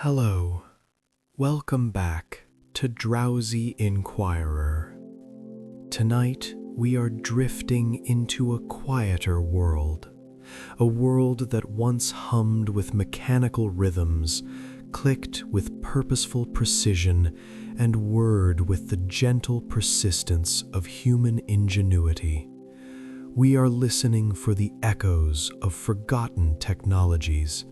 Hello, welcome back to Drowsy Inquirer. Tonight we are drifting into a quieter world, a world that once hummed with mechanical rhythms, clicked with purposeful precision, and whirred with the gentle persistence of human ingenuity. We are listening for the echoes of forgotten technologies,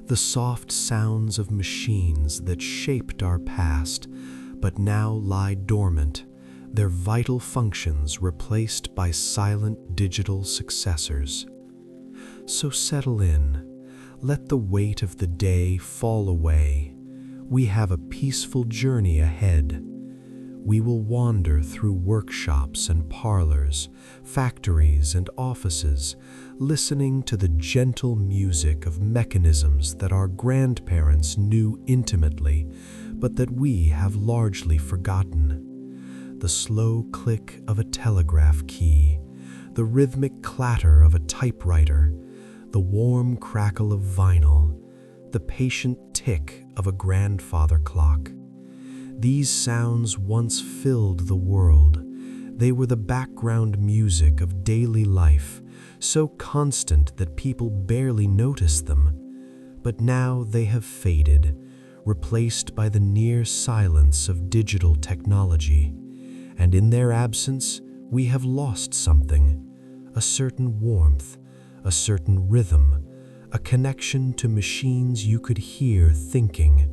the soft sounds of machines that shaped our past, but now lie dormant, their vital functions replaced by silent digital successors. So settle in, let the weight of the day fall away. We have a peaceful journey ahead. We will wander through workshops and parlors, factories and offices, listening to the gentle music of mechanisms that our grandparents knew intimately, but that we have largely forgotten. The slow click of a telegraph key, the rhythmic clatter of a typewriter, the warm crackle of vinyl, the patient tick of a grandfather clock. These sounds once filled the world. They were the background music of daily life, so constant that people barely noticed them. But now they have faded, replaced by the near silence of digital technology. And in their absence, we have lost something, a certain warmth, a certain rhythm, a connection to machines you could hear thinking.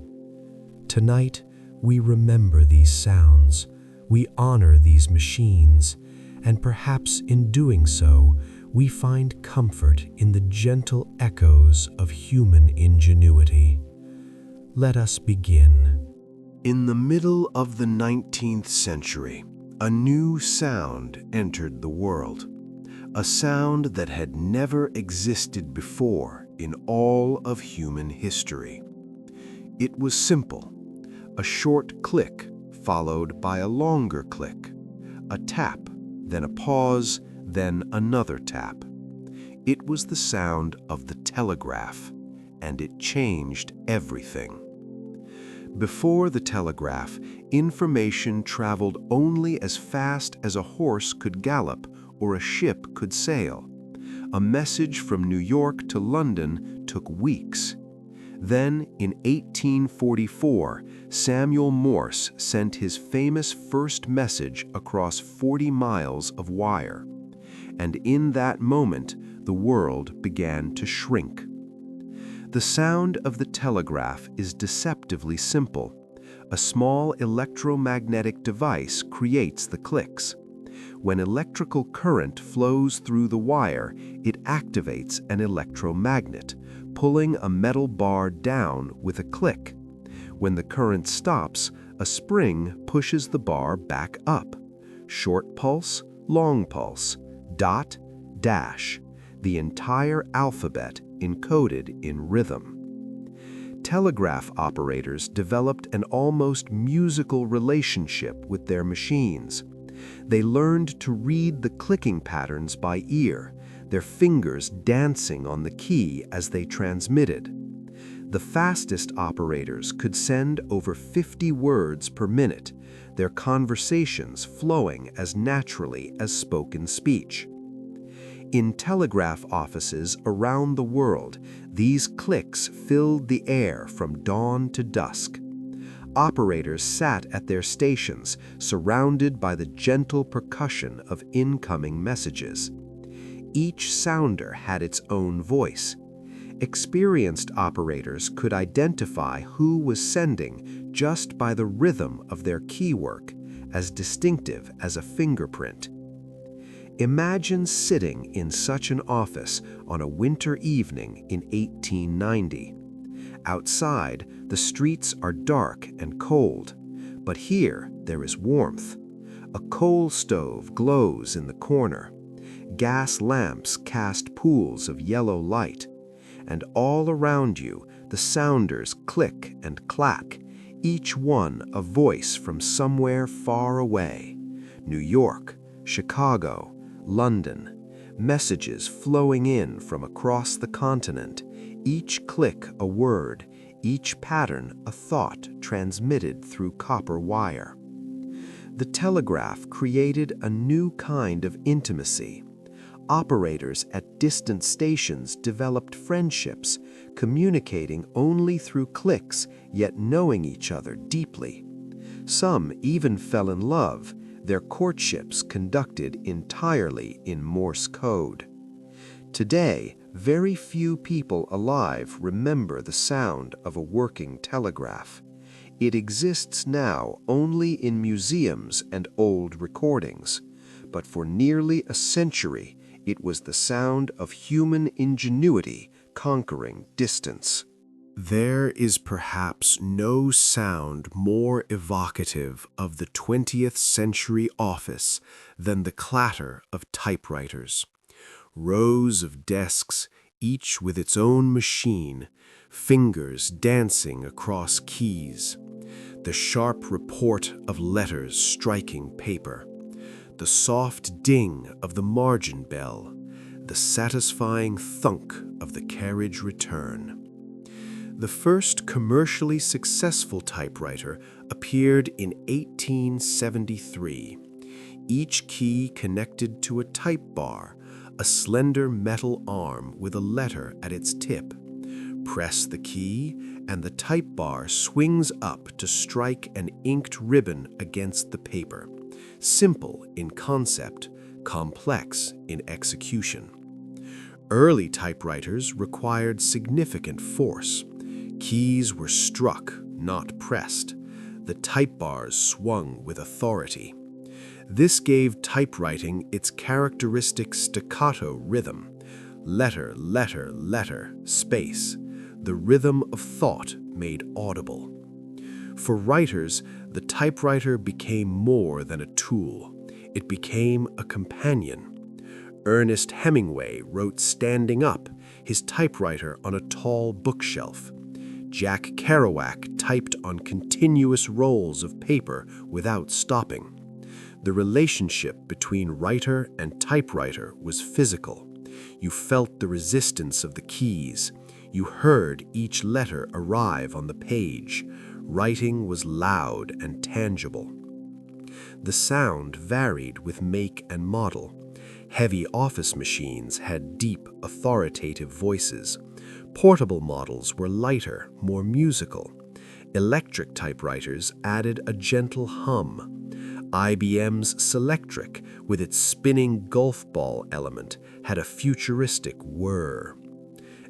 Tonight, we remember these sounds, we honor these machines, and perhaps in doing so, we find comfort in the gentle echoes of human ingenuity. Let us begin. In the middle of the 19th century, a new sound entered the world, a sound that had never existed before in all of human history. It was simple. A short click followed by a longer click, a tap, then a pause, then another tap. It was the sound of the telegraph, and it changed everything. Before the telegraph, information traveled only as fast as a horse could gallop or a ship could sail. A message from New York to London took weeks. Then, in 1844, Samuel Morse sent his famous first message across 40 miles of wire. And in that moment, the world began to shrink. The sound of the telegraph is deceptively simple. A small electromagnetic device creates the clicks. When electrical current flows through the wire, it activates an electromagnet, pulling a metal bar down with a click. When the current stops, a spring pushes the bar back up. Short pulse, long pulse, dot, dash, the entire alphabet encoded in rhythm. Telegraph operators developed an almost musical relationship with their machines. They learned to read the clicking patterns by ear, their fingers dancing on the key as they transmitted. The fastest operators could send over 50 words per minute, their conversations flowing as naturally as spoken speech. In telegraph offices around the world, these clicks filled the air from dawn to dusk. Operators sat at their stations, surrounded by the gentle percussion of incoming messages. Each sounder had its own voice. Experienced operators could identify who was sending just by the rhythm of their keywork, as distinctive as a fingerprint. Imagine sitting in such an office on a winter evening in 1890. Outside, the streets are dark and cold, but here there is warmth. A coal stove glows in the corner. Gas lamps cast pools of yellow light, and all around you the sounders click and clack, each one a voice from somewhere far away. New York, Chicago, London, messages flowing in from across the continent, each click a word, each pattern a thought transmitted through copper wire. The telegraph created a new kind of intimacy. Operators at distant stations developed friendships, communicating only through clicks, yet knowing each other deeply. Some even fell in love, their courtships conducted entirely in Morse code. Today, very few people alive remember the sound of a working telegraph. It exists now only in museums and old recordings, but for nearly a century, it was the sound of human ingenuity conquering distance. There is perhaps no sound more evocative of the 20th century office than the clatter of typewriters. Rows of desks, each with its own machine, fingers dancing across keys. The sharp report of letters striking paper. The soft ding of the margin bell. The satisfying thunk of the carriage return. The first commercially successful typewriter appeared in 1873. Each key connected to a type bar, a slender metal arm with a letter at its tip. Press the key, and the type bar swings up to strike an inked ribbon against the paper. Simple in concept, complex in execution. Early typewriters required significant force. Keys were struck, not pressed. The type bars swung with authority. This gave typewriting its characteristic staccato rhythm. Letter, letter, letter, space. The rhythm of thought made audible. For writers, the typewriter became more than a tool. It became a companion. Ernest Hemingway wrote standing up, his typewriter on a tall bookshelf. Jack Kerouac typed on continuous rolls of paper without stopping. The relationship between writer and typewriter was physical. You felt the resistance of the keys. You heard each letter arrive on the page. Writing was loud and tangible. The sound varied with make and model. Heavy office machines had deep, authoritative voices. Portable models were lighter, more musical. Electric typewriters added a gentle hum. IBM's Selectric, with its spinning golf ball element, had a futuristic whir.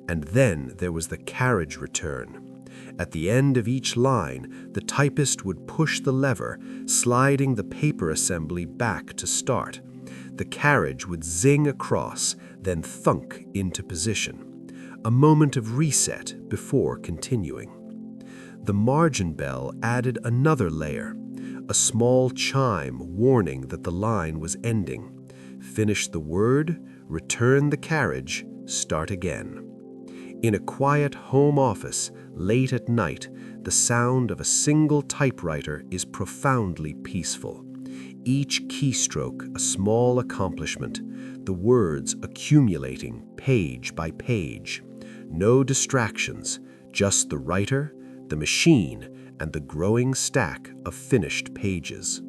And then there was the carriage return. At the end of each line, the typist would push the lever, sliding the paper assembly back to start. The carriage would zing across, then thunk into position. A moment of reset before continuing. The margin bell added another layer, a small chime warning that the line was ending. Finish the word, return the carriage, start again. In a quiet home office, late at night, the sound of a single typewriter is profoundly peaceful. Each keystroke a small accomplishment, the words accumulating page by page. No distractions, just the writer, the machine, and the growing stack of finished pages.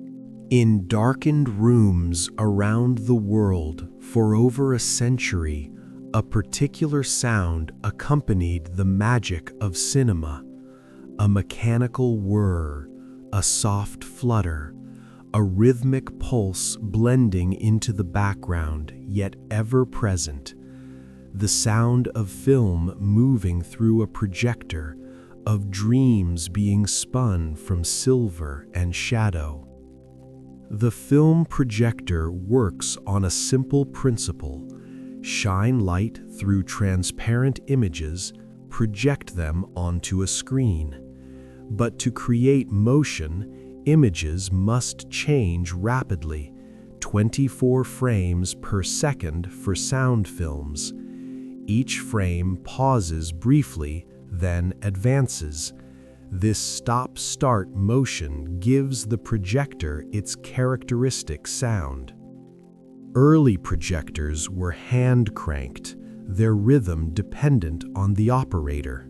In darkened rooms around the world for over a century, a particular sound accompanied the magic of cinema. A mechanical whir, a soft flutter, a rhythmic pulse blending into the background, yet ever present. The sound of film moving through a projector, of dreams being spun from silver and shadow. The film projector works on a simple principle. Shine light through transparent images, project them onto a screen. But to create motion, images must change rapidly, 24 frames per second for sound films. Each frame pauses briefly, then advances. This stop-start motion gives the projector its characteristic sound. Early projectors were hand-cranked, their rhythm dependent on the operator.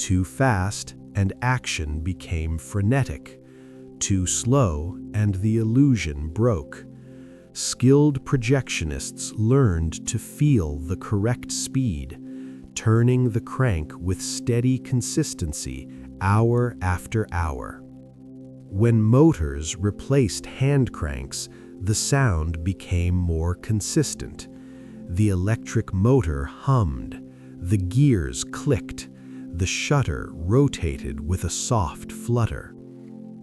Too fast, and action became frenetic. Too slow, and the illusion broke. Skilled projectionists learned to feel the correct speed, turning the crank with steady consistency hour after hour. When motors replaced hand cranks, the sound became more consistent. The electric motor hummed, the gears clicked, the shutter rotated with a soft flutter.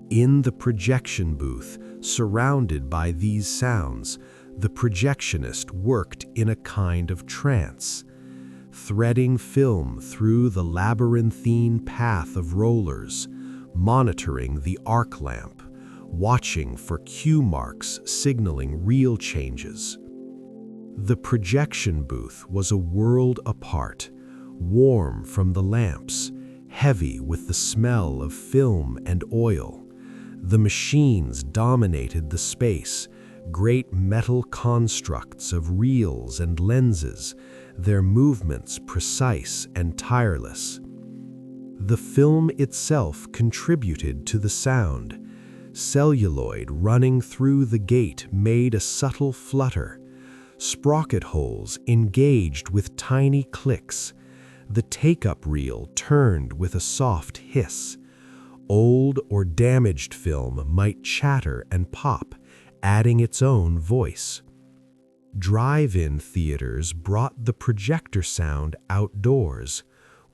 In the projection booth, surrounded by these sounds, the projectionist worked in a kind of trance, threading film through the labyrinthine path of rollers, monitoring the arc lamp, watching for cue marks signaling real changes. The projection booth was a world apart, warm from the lamps, heavy with the smell of film and oil. The machines dominated the space, great metal constructs of reels and lenses, their movements precise and tireless. The film itself contributed to the sound. Celluloid running through the gate made a subtle flutter. Sprocket holes engaged with tiny clicks. The take-up reel turned with a soft hiss. Old or damaged film might chatter and pop, adding its own voice. Drive-in theaters brought the projector sound outdoors.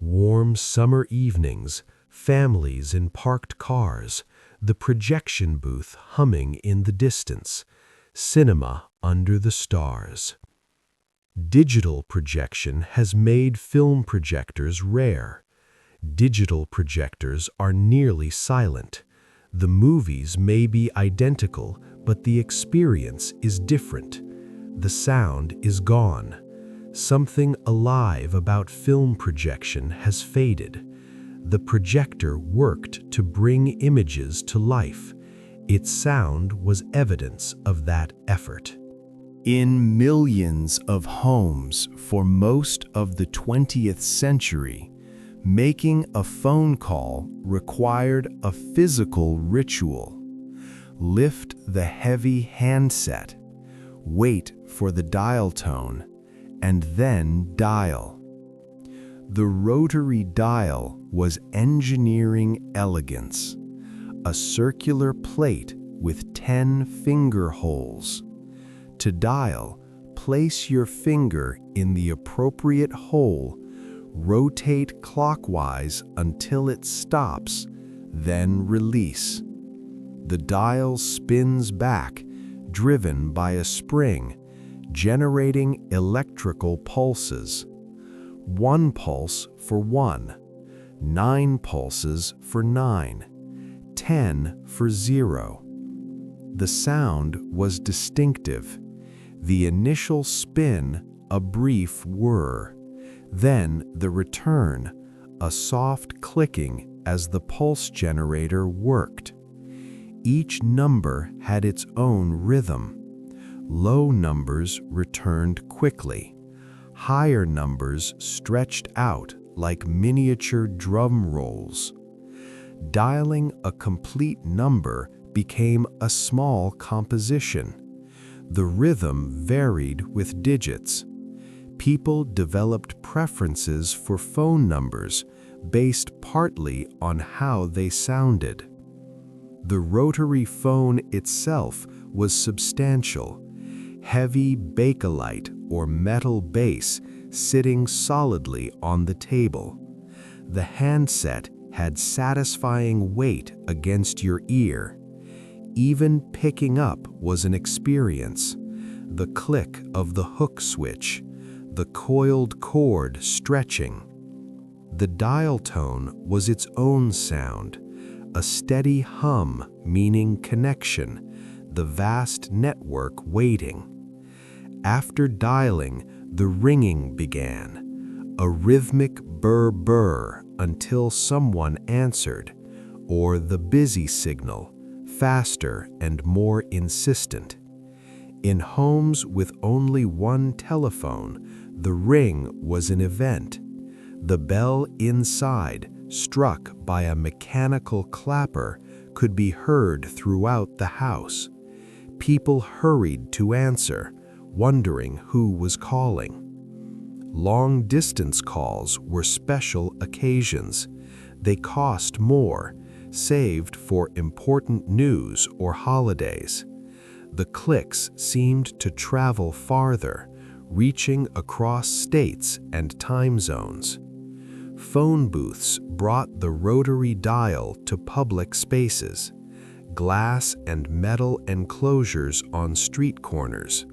Warm summer evenings, families in parked cars, the projection booth humming in the distance, cinema under the stars. Digital projection has made film projectors rare. Digital projectors are nearly silent. The movies may be identical, but the experience is different. The sound is gone. Something alive about film projection has faded. The projector worked to bring images to life. Its sound was evidence of that effort. In millions of homes for most of the 20th century, making a phone call required a physical ritual. Lift the heavy handset, wait for the dial tone, and then dial. The rotary dial was engineering elegance, a circular plate with 10 finger holes. To dial, place your finger in the appropriate hole, rotate clockwise until it stops, then release. The dial spins back, driven by a spring, generating electrical pulses. 1 pulse for 1, 9 pulses for 9, 10 for 0. The sound was distinctive. The initial spin, a brief whir. Then the return, a soft clicking as the pulse generator worked. Each number had its own rhythm. Low numbers returned quickly. Higher numbers stretched out like miniature drum rolls. Dialing a complete number became a small composition. The rhythm varied with digits. People developed preferences for phone numbers based partly on how they sounded. The rotary phone itself was substantial, heavy bakelite or metal base sitting solidly on the table. The handset had satisfying weight against your ear. Even picking up was an experience. The click of the hook switch, the coiled cord stretching. The dial tone was its own sound, a steady hum meaning connection, the vast network waiting. After dialing, the ringing began, a rhythmic burr-burr until someone answered, or the busy signal, faster and more insistent. In homes with only one telephone, the ring was an event. The bell inside, struck by a mechanical clapper, could be heard throughout the house. People hurried to answer, wondering who was calling. Long-distance calls were special occasions. They cost more, saved for important news or holidays. The clicks seemed to travel farther, reaching across states and time zones. Phone booths brought the rotary dial to public spaces, glass and metal enclosures on street corners.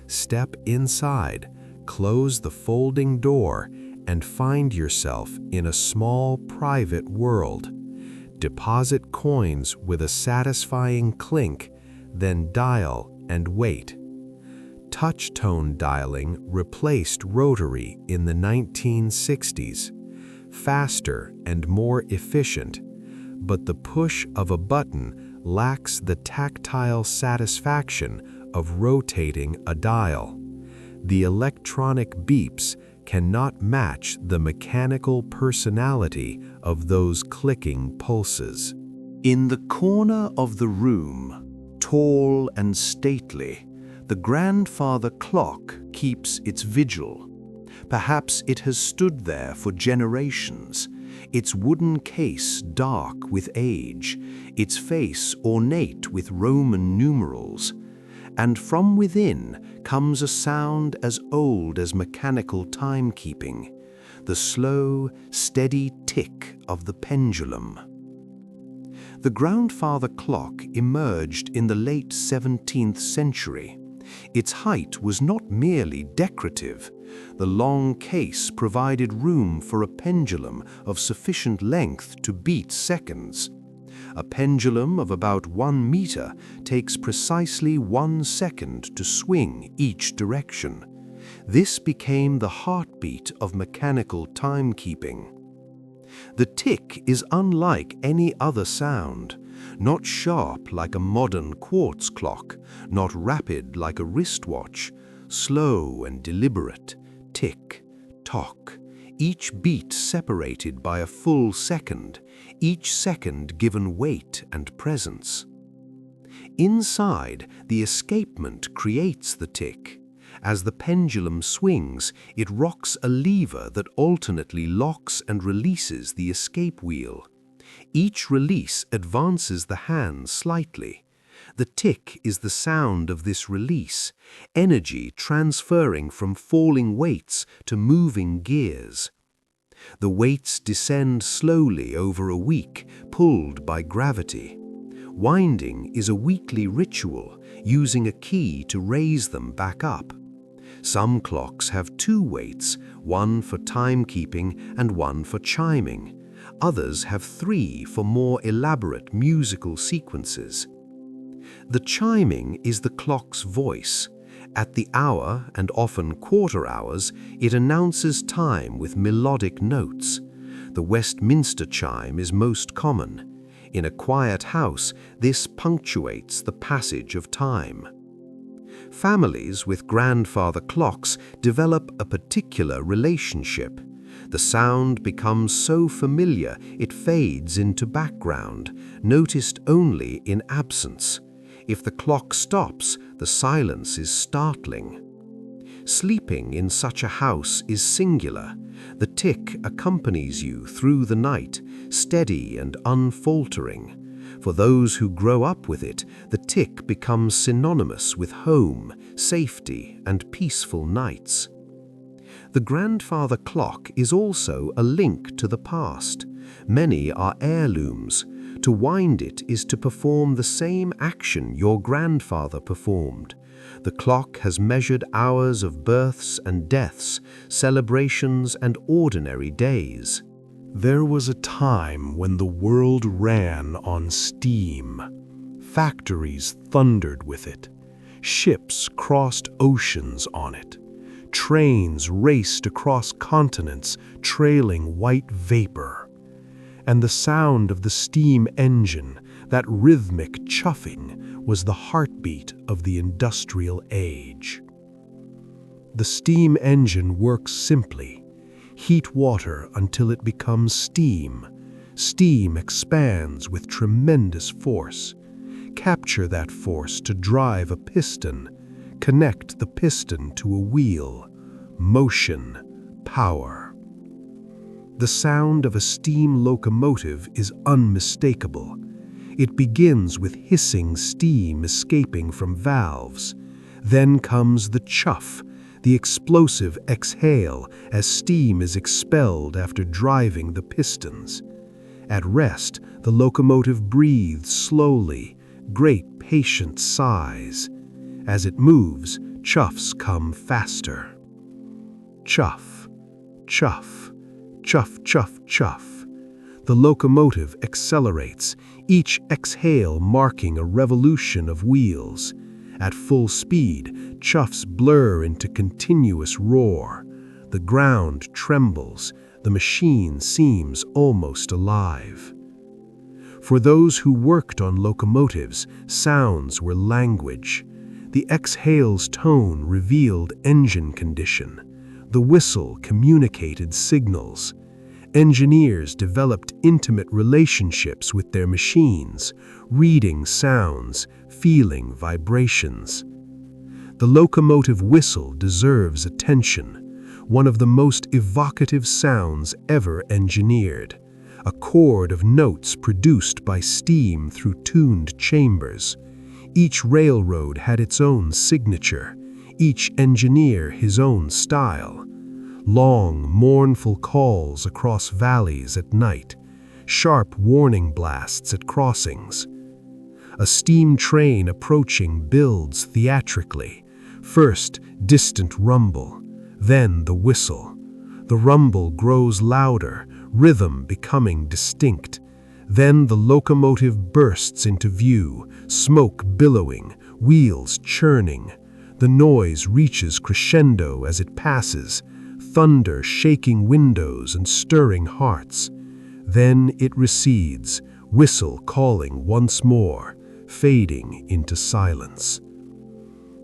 Step inside, close the folding door, and find yourself in a small private world. Deposit coins with a satisfying clink, then dial and wait. Touch-tone dialing replaced rotary in the 1960s, faster and more efficient, but the push of a button lacks the tactile satisfaction of rotating a dial. The electronic beeps cannot match the mechanical personality of those clicking pulses. In the corner of the room, tall and stately, the grandfather clock keeps its vigil. Perhaps it has stood there for generations, its wooden case dark with age, its face ornate with Roman numerals. And from within comes a sound as old as mechanical timekeeping, the slow, steady tick of the pendulum. The grandfather clock emerged in the late 17th century. Its height was not merely decorative. The long case provided room for a pendulum of sufficient length to beat seconds. A pendulum of about 1 meter takes precisely 1 second to swing each direction. This became the heartbeat of mechanical timekeeping. The tick is unlike any other sound, not sharp like a modern quartz clock, not rapid like a wristwatch, slow and deliberate, tick, tock, each beat separated by a full second, each second given weight and presence. Inside, the escapement creates the tick. As the pendulum swings, it rocks a lever that alternately locks and releases the escape wheel. Each release advances the hand slightly. The tick is the sound of this release, energy transferring from falling weights to moving gears. The weights descend slowly over a week, pulled by gravity. Winding is a weekly ritual, using a key to raise them back up. Some clocks have 2 weights, one for timekeeping and one for chiming. Others have 3 for more elaborate musical sequences. The chiming is the clock's voice. At the hour and often quarter hours, it announces time with melodic notes. The Westminster chime is most common. In a quiet house, this punctuates the passage of time. Families with grandfather clocks develop a particular relationship. The sound becomes so familiar it fades into background, noticed only in absence. If the clock stops, the silence is startling. Sleeping in such a house is singular. The tick accompanies you through the night, steady and unfaltering. For those who grow up with it, the tick becomes synonymous with home, safety, and peaceful nights. The grandfather clock is also a link to the past. Many are heirlooms. To wind it is to perform the same action your grandfather performed. The clock has measured hours of births and deaths, celebrations and ordinary days. There was a time when the world ran on steam. Factories thundered with it. Ships crossed oceans on it. Trains raced across continents, trailing white vapor. And the sound of the steam engine, that rhythmic chuffing, was the heartbeat of the industrial age. The steam engine works simply. Heat water until it becomes steam, Steam expands with tremendous force. Capture that force to drive a piston. Connect the piston to a wheel. Motion, power. The sound of a steam locomotive is unmistakable. It begins with hissing steam escaping from valves. Then comes the chuff, the explosive exhale as steam is expelled after driving the pistons. At rest, the locomotive breathes slowly, great patient sighs. As it moves, chuffs come faster. Chuff, chuff, chuff, chuff, chuff. The locomotive accelerates, each exhale marking a revolution of wheels. At full speed, chuffs blur into continuous roar. The ground trembles, the machine seems almost alive. For those who worked on locomotives, sounds were language. The exhale's tone revealed engine condition. The whistle communicated signals. Engineers developed intimate relationships with their machines, reading sounds, feeling vibrations. The locomotive whistle deserves attention, one of the most evocative sounds ever engineered, a chord of notes produced by steam through tuned chambers. Each railroad had its own signature, each engineer his own style. Long, mournful calls across valleys at night, sharp warning blasts at crossings. A steam train approaching builds theatrically. First, distant rumble, then the whistle. The rumble grows louder, rhythm becoming distinct. Then the locomotive bursts into view, smoke billowing, wheels churning. The noise reaches crescendo as it passes, thunder shaking windows and stirring hearts. Then it recedes, whistle calling once more, fading into silence.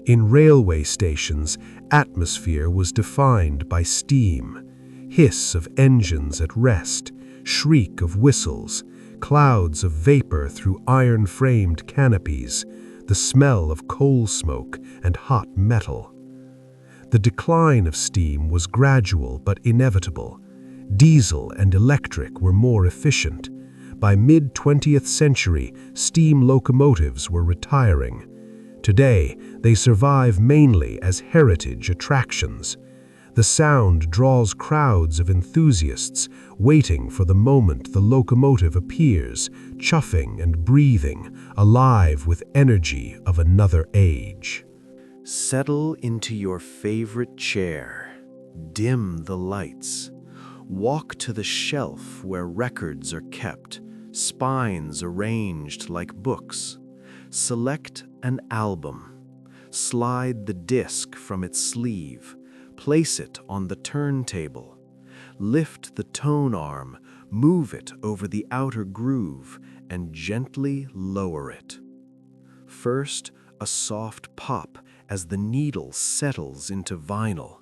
In railway stations, atmosphere was defined by steam, hiss of engines at rest, shriek of whistles, clouds of vapor through iron-framed canopies, the smell of coal smoke and hot metal. The decline of steam was gradual but inevitable. Diesel and electric were more efficient. By mid-20th century, steam locomotives were retiring. Today, they survive mainly as heritage attractions. The sound draws crowds of enthusiasts waiting for the moment the locomotive appears, chuffing and breathing, alive with energy of another age. Settle into your favorite chair. Dim the lights. Walk to the shelf where records are kept, spines arranged like books. Select an album. Slide the disc from its sleeve. Place it on the turntable. Lift the tone arm, move it over the outer groove, and gently lower it. First, a soft pop as the needle settles into vinyl.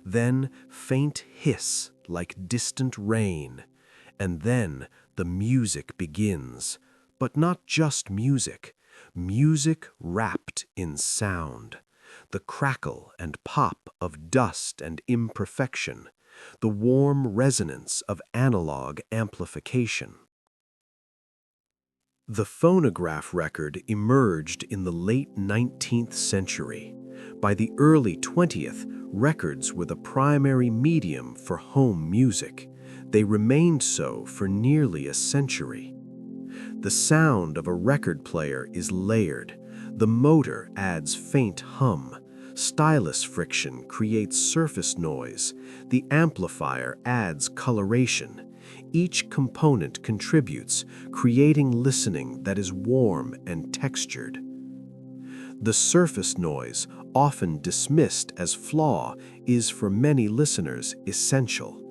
Then, faint hiss like distant rain. And then, the music begins. But not just music. Music wrapped in sound. The crackle and pop of dust and imperfection, the warm resonance of analog amplification. The phonograph record emerged in the late 19th century. By the early 20th, records were the primary medium for home music. They remained so for nearly a century. The sound of a record player is layered. The motor adds faint hum. Stylus friction creates surface noise. The amplifier adds coloration. Each component contributes, creating listening that is warm and textured. The surface noise, often dismissed as flaw, is for many listeners essential.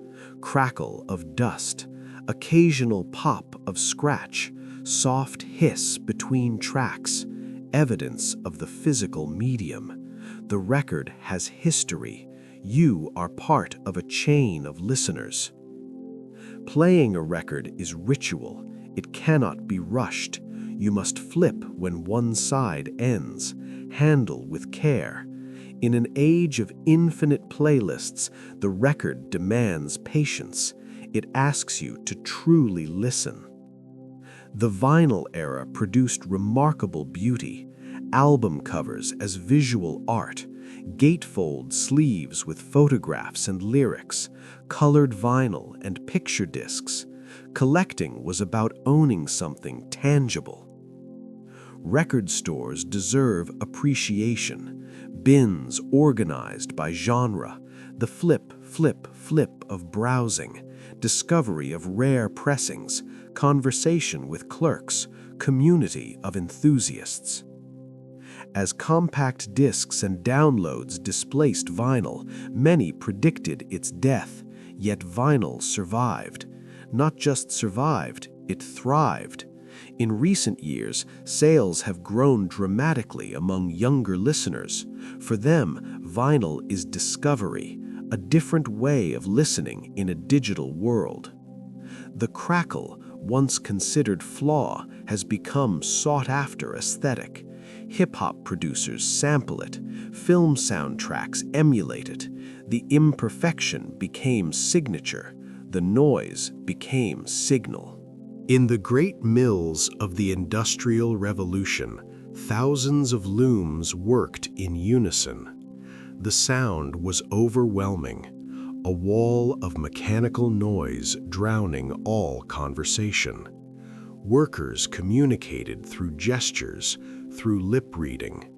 Crackle of dust, occasional pop of scratch, soft hiss between tracks, evidence of the physical medium. The record has history. You are part of a chain of listeners. Playing a record is ritual. It cannot be rushed. You must flip when one side ends. Handle with care. In an age of infinite playlists, the record demands patience. It asks you to truly listen. The vinyl era produced remarkable beauty. Album covers as visual art, gatefold sleeves with photographs and lyrics, colored vinyl and picture discs. Collecting was about owning something tangible. Record stores deserve appreciation. Bins organized by genre, the flip of browsing, discovery of rare pressings, conversation with clerks, community of enthusiasts. As compact discs and downloads displaced vinyl, many predicted its death, yet vinyl survived. Not just survived, it thrived. In recent years, sales have grown dramatically among younger listeners. For them, vinyl is discovery, a different way of listening in a digital world. The crackle, once considered flaw, has become sought-after aesthetic. Hip-hop producers sample it, film soundtracks emulate it. The imperfection became signature, the noise became signal. In the great mills of the Industrial Revolution, thousands of looms worked in unison. The sound was overwhelming, a wall of mechanical noise drowning all conversation. Workers communicated through gestures, through lip reading.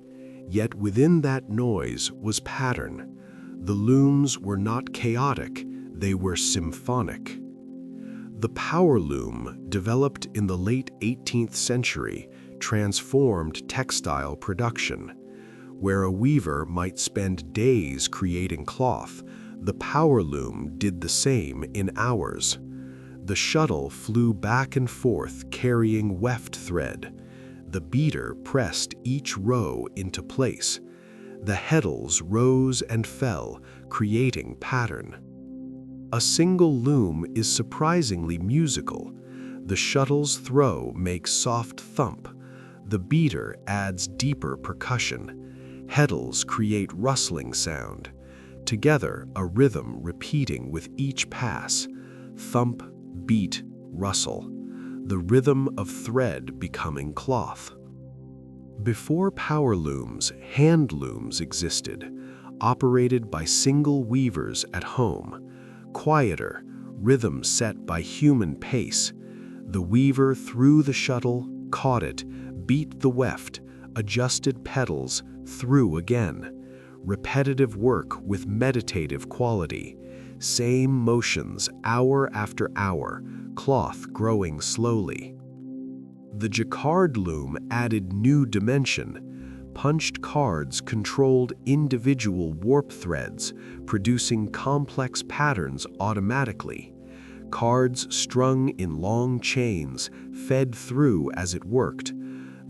Yet within that noise was pattern. The looms were not chaotic, they were symphonic. The power loom, developed in the late 18th century, transformed textile production. Where a weaver might spend days creating cloth, the power loom did the same in hours. The shuttle flew back and forth carrying weft thread. The beater pressed each row into place. The heddles rose and fell, creating pattern. A single loom is surprisingly musical. The shuttle's throw makes soft thump. The beater adds deeper percussion. Heddles create rustling sound. Together, a rhythm repeating with each pass. Thump, beat, rustle. The rhythm of thread becoming cloth. Before power looms, hand looms existed, operated by single weavers at home. Quieter, rhythm set by human pace. The weaver threw the shuttle, caught it, beat the weft, adjusted pedals, threw again. Repetitive work with meditative quality. Same motions hour after hour, cloth growing slowly. The jacquard loom added new dimension. Punched cards controlled individual warp threads, producing complex patterns automatically. Cards strung in long chains fed through as it worked.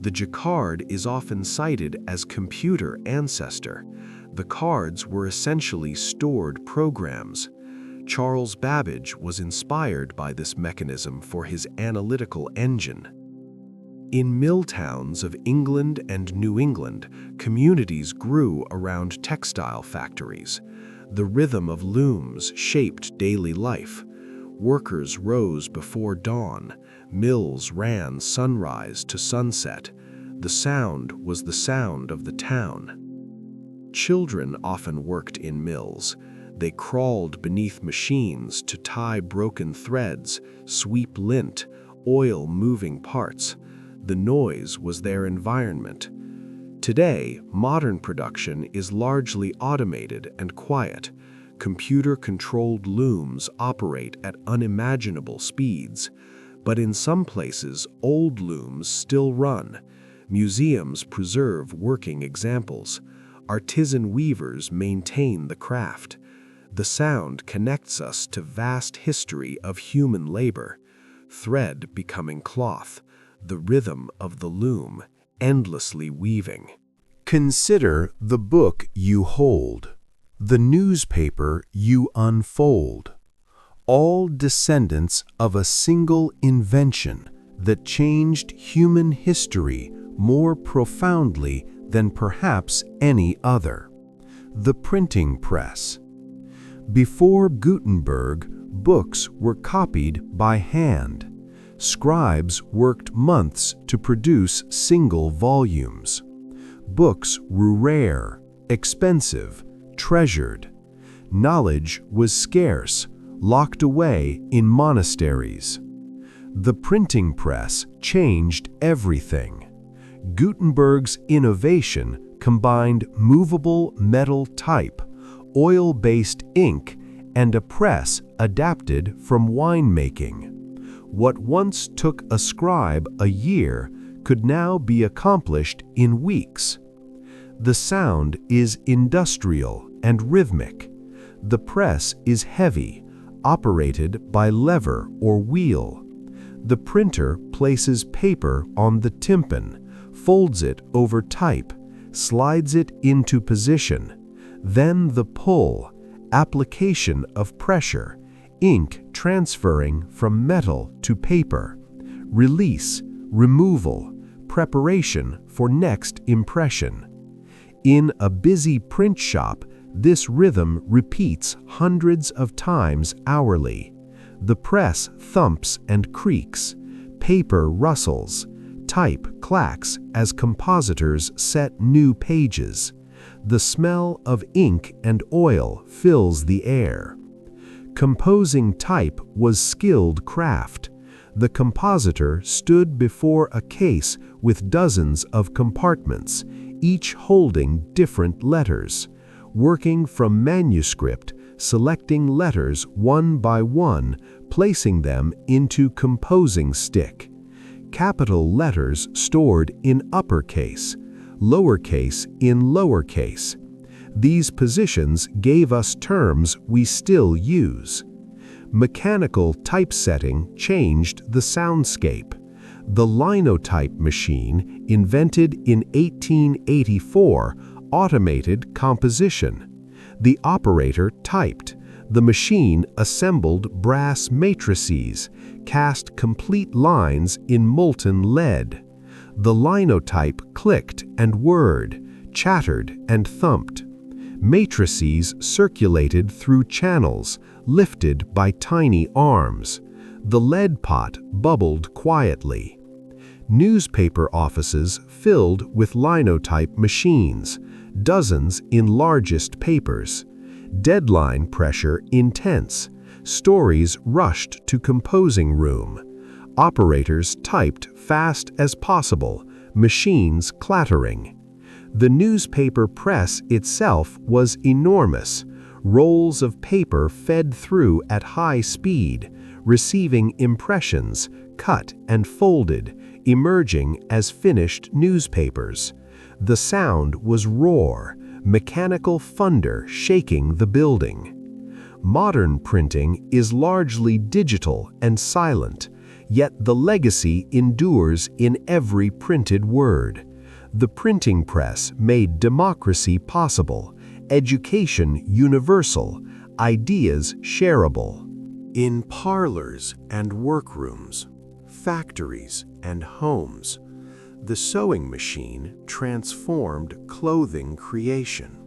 The jacquard is often cited as computer ancestor. The cards were essentially stored programs. Charles Babbage was inspired by this mechanism for his analytical engine. In mill towns of England and New England, communities grew around textile factories. The rhythm of looms shaped daily life. Workers rose before dawn. Mills ran sunrise to sunset. The sound was the sound of the town. Children often worked in mills. They crawled beneath machines to tie broken threads, sweep lint, oil moving parts. The noise was their environment. Today, modern production is largely automated and quiet. Computer-controlled looms operate at unimaginable speeds. But in some places, old looms still run. Museums preserve working examples. Artisan weavers maintain the craft. The sound connects us to vast history of human labor. Thread becoming cloth. The rhythm of the loom, endlessly weaving. Consider the book you hold, the newspaper you unfold. all descendants of a single invention that changed human history more profoundly than perhaps any other: the printing press. Before Gutenberg, books were copied by hand. Scribes worked months to produce single volumes. Books were rare, expensive, treasured. Knowledge was scarce, locked away in monasteries. The printing press changed everything. Gutenberg's innovation combined movable metal type, oil-based ink, and a press adapted from winemaking. What once took a scribe a year could now be accomplished in weeks. The sound is industrial and rhythmic. The press is heavy, operated by lever or wheel. The printer places paper on the tympan, folds it over type, slides it into position. Then the pull, application of pressure, ink transferring from metal to paper, release, removal, preparation for next impression. In a busy print shop, this rhythm repeats hundreds of times hourly. The press thumps and creaks, paper rustles, type clacks as compositors set new pages. The smell of ink and oil fills the air. Composing type was skilled craft. The compositor stood before a case with dozens of compartments, each holding different letters. Working from manuscript, selecting letters one by one, placing them into composing stick. Capital letters stored in uppercase, lowercase in lowercase. These positions gave us terms we still use. Mechanical typesetting changed the soundscape. The linotype machine, invented in 1884, automated composition. The operator typed. The machine assembled brass matrices, cast complete lines in molten lead. The linotype clicked and whirred, chattered and thumped. Matrices circulated through channels, lifted by tiny arms. The lead pot bubbled quietly. Newspaper offices filled with linotype machines, dozens in largest papers. Deadline pressure intense. Stories rushed to composing room. Operators typed fast as possible, machines clattering. The newspaper press itself was enormous. Rolls of paper fed through at high speed, receiving impressions, cut and folded, emerging as finished newspapers. The sound was roar, mechanical thunder shaking the building. Modern printing is largely digital and silent, yet the legacy endures in every printed word. The printing press made democracy possible, education universal, ideas shareable. In parlors and workrooms, factories and homes, the sewing machine transformed clothing creation.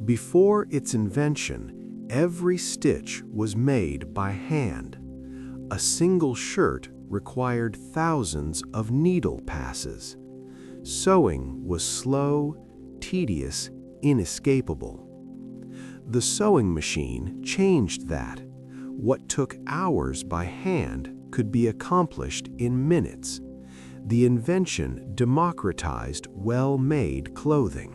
Before its invention, every stitch was made by hand. A single shirt required thousands of needle passes. Sewing was slow, tedious, inescapable. The sewing machine changed that. What took hours by hand could be accomplished in minutes. The invention democratized well-made clothing.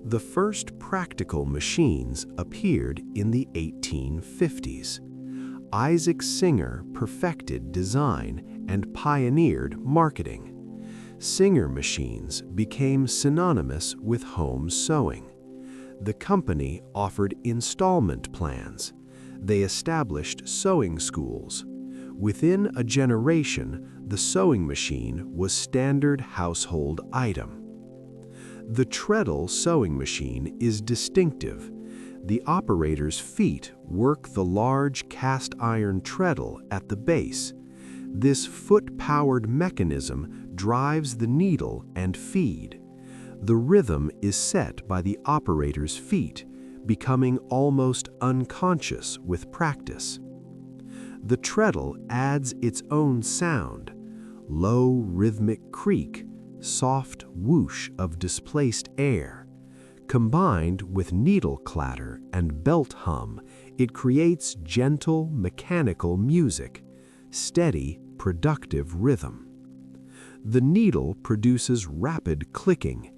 The first practical machines appeared in the 1850s. Isaac Singer perfected design and pioneered marketing. Singer machines became synonymous with home sewing. The company offered installment plans. They established sewing schools. Within a generation, the sewing machine was standard household item. The treadle sewing machine is distinctive. The operator's feet work the large cast iron treadle at the base. This foot-powered mechanism drives the needle and feed. The rhythm is set by the operator's feet, becoming almost unconscious with practice. The treadle adds its own sound: low rhythmic creak, soft whoosh of displaced air. Combined with needle clatter and belt hum, it creates gentle, mechanical music, steady, productive rhythm. The needle produces rapid clicking.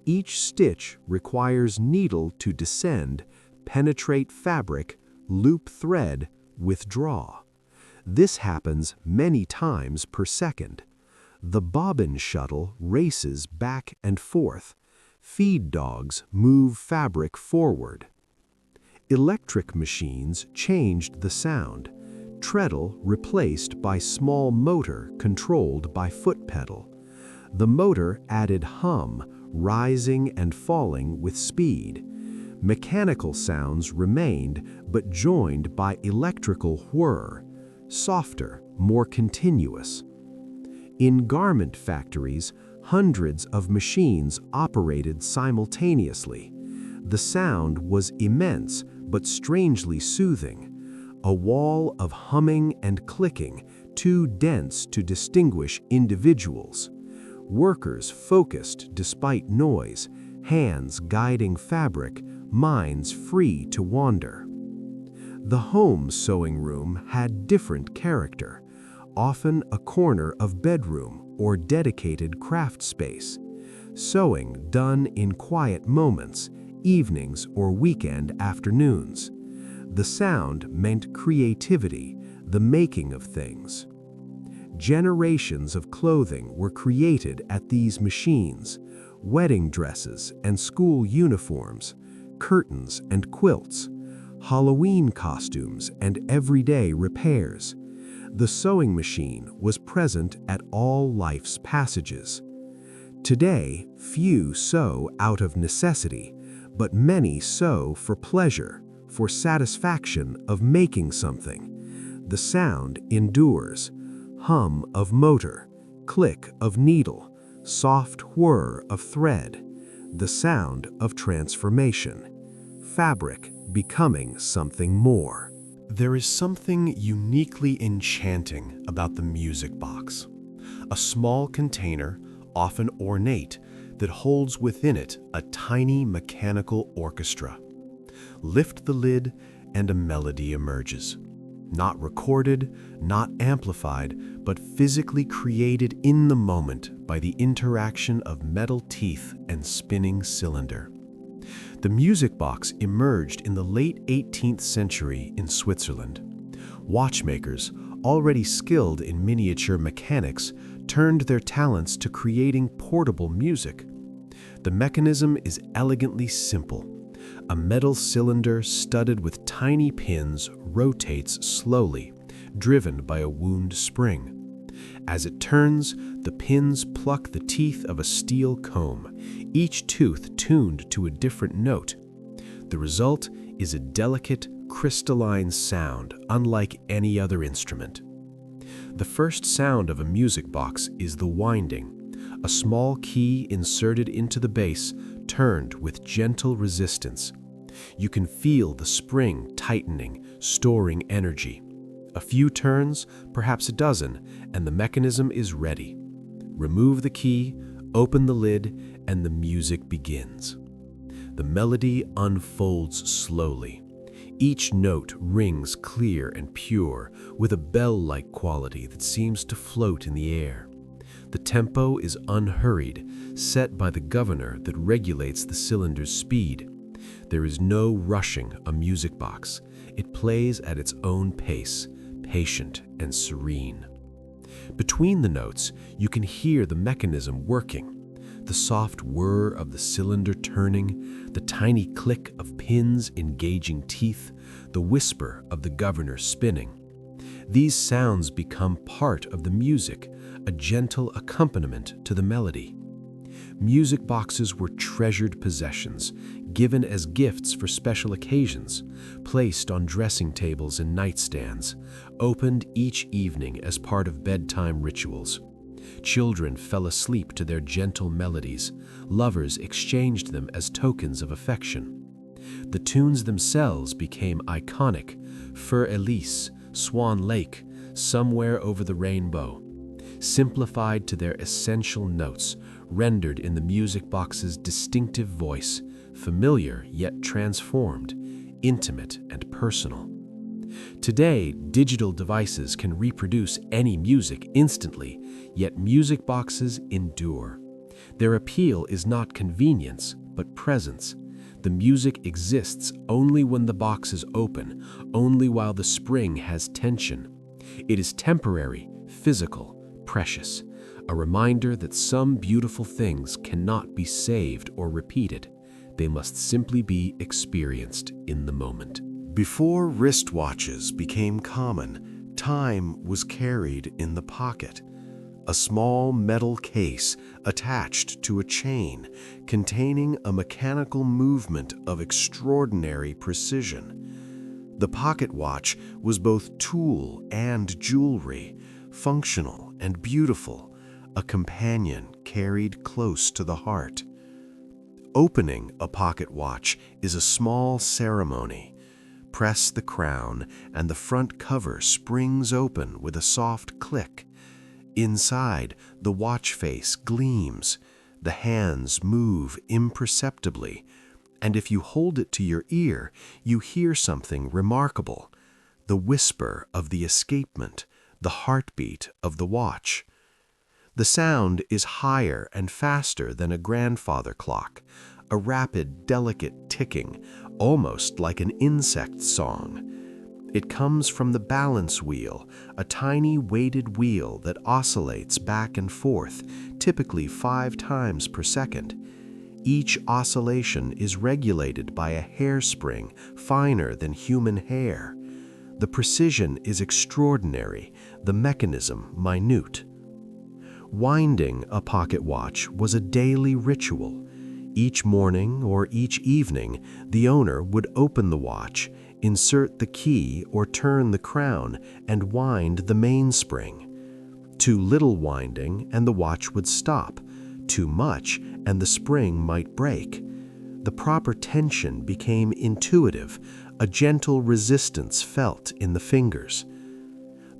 Each stitch requires needle to descend, penetrate fabric, loop thread, withdraw. This happens many times per second. The bobbin shuttle races back and forth. Feed dogs move fabric forward. Electric machines changed the sound. Treadle replaced by small motor controlled by foot pedal. The motor added hum, rising and falling with speed. Mechanical sounds remained, but joined by electrical whir, softer, more continuous. In garment factories, hundreds of machines operated simultaneously. The sound was immense, but strangely soothing. A wall of humming and clicking, too dense to distinguish individuals. Workers focused despite noise, hands guiding fabric, minds free to wander. The home sewing room had different character, often a corner of bedroom or dedicated craft space. Sewing done in quiet moments, evenings or weekend afternoons. The sound meant creativity, the making of things. Generations of clothing were created at these machines: wedding dresses and school uniforms, curtains and quilts, Halloween costumes and everyday repairs. The sewing machine was present at all life's passages. Today, few sew out of necessity, but many sew for pleasure, for satisfaction of making something. The sound endures: hum of motor, click of needle, soft whir of thread, the sound of transformation. Fabric becoming something more. There is something uniquely enchanting about the music box. A small container, often ornate, that holds within it a tiny mechanical orchestra. Lift the lid and a melody emerges. Not recorded, not amplified, but physically created in the moment by the interaction of metal teeth and spinning cylinder. The music box emerged in the late 18th century in Switzerland. Watchmakers, already skilled in miniature mechanics, turned their talents to creating portable music. The mechanism is elegantly simple. A metal cylinder studded with tiny pins rotates slowly, driven by a wound spring. As it turns, the pins pluck the teeth of a steel comb, each tooth tuned to a different note. The result is a delicate, crystalline sound unlike any other instrument. The first sound of a music box is the winding, a small key inserted into the bass, turned with gentle resistance. You can feel the spring tightening, storing energy. A few turns, perhaps a dozen, and the mechanism is ready. Remove the key, open the lid, and the music begins. The melody unfolds slowly. Each note rings clear and pure, with a bell-like quality that seems to float in the air. The tempo is unhurried, set by the governor that regulates the cylinder's speed. There is no rushing a music box. It plays at its own pace, patient and serene. Between the notes, you can hear the mechanism working. The soft whir of the cylinder turning, the tiny click of pins engaging teeth, the whisper of the governor spinning. These sounds become part of the music, a gentle accompaniment to the melody. Music boxes were treasured possessions, given as gifts for special occasions, placed on dressing tables and nightstands, opened each evening as part of bedtime rituals. Children fell asleep to their gentle melodies. Lovers exchanged them as tokens of affection. The tunes themselves became iconic: Fur Elise, Swan Lake, Somewhere Over the Rainbow, simplified to their essential notes, rendered in the music box's distinctive voice, familiar yet transformed, intimate and personal. Today, digital devices can reproduce any music instantly, yet music boxes endure. Their appeal is not convenience, but presence. The music exists only when the box is open, only while the spring has tension. It is temporary, physical, precious, a reminder that some beautiful things cannot be saved or repeated. They must simply be experienced in the moment. Before wristwatches became common, time was carried in the pocket. A small metal case attached to a chain containing a mechanical movement of extraordinary precision. The pocket watch was both tool and jewelry, functional and beautiful, a companion carried close to the heart. Opening a pocket watch is a small ceremony. Press the crown and the front cover springs open with a soft click. Inside, the watch face gleams, the hands move imperceptibly, and if you hold it to your ear, you hear something remarkable: the whisper of the escapement, the heartbeat of the watch. The sound is higher and faster than a grandfather clock, a rapid, delicate ticking, almost like an insect song. It comes from the balance wheel, a tiny weighted wheel that oscillates back and forth, typically 5 times per second. Each oscillation is regulated by a hairspring finer than human hair. The precision is extraordinary, the mechanism minute. Winding a pocket watch was a daily ritual. Each morning or each evening, the owner would open the watch, insert the key or turn the crown, and wind the mainspring. Too little winding and the watch would stop. Too much and the spring might break. The proper tension became intuitive, a gentle resistance felt in the fingers.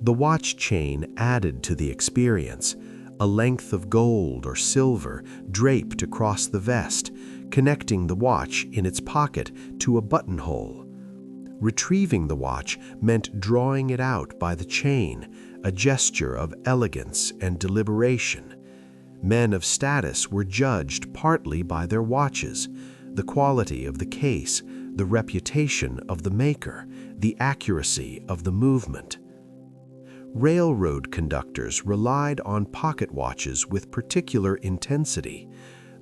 The watch chain added to the experience, a length of gold or silver draped across the vest, connecting the watch in its pocket to a buttonhole. Retrieving the watch meant drawing it out by the chain, a gesture of elegance and deliberation. Men of status were judged partly by their watches, the quality of the case, the reputation of the maker, the accuracy of the movement. Railroad conductors relied on pocket watches with particular intensity.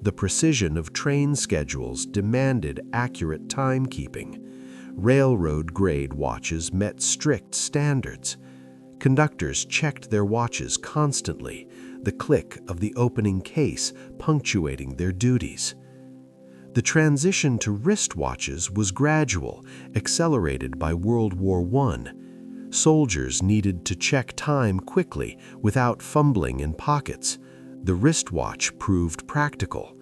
The precision of train schedules demanded accurate timekeeping. Railroad-grade watches met strict standards. Conductors checked their watches constantly, the click of the opening case punctuating their duties. The transition to wristwatches was gradual, accelerated by World War I. Soldiers needed to check time quickly without fumbling in pockets. The wristwatch proved practical.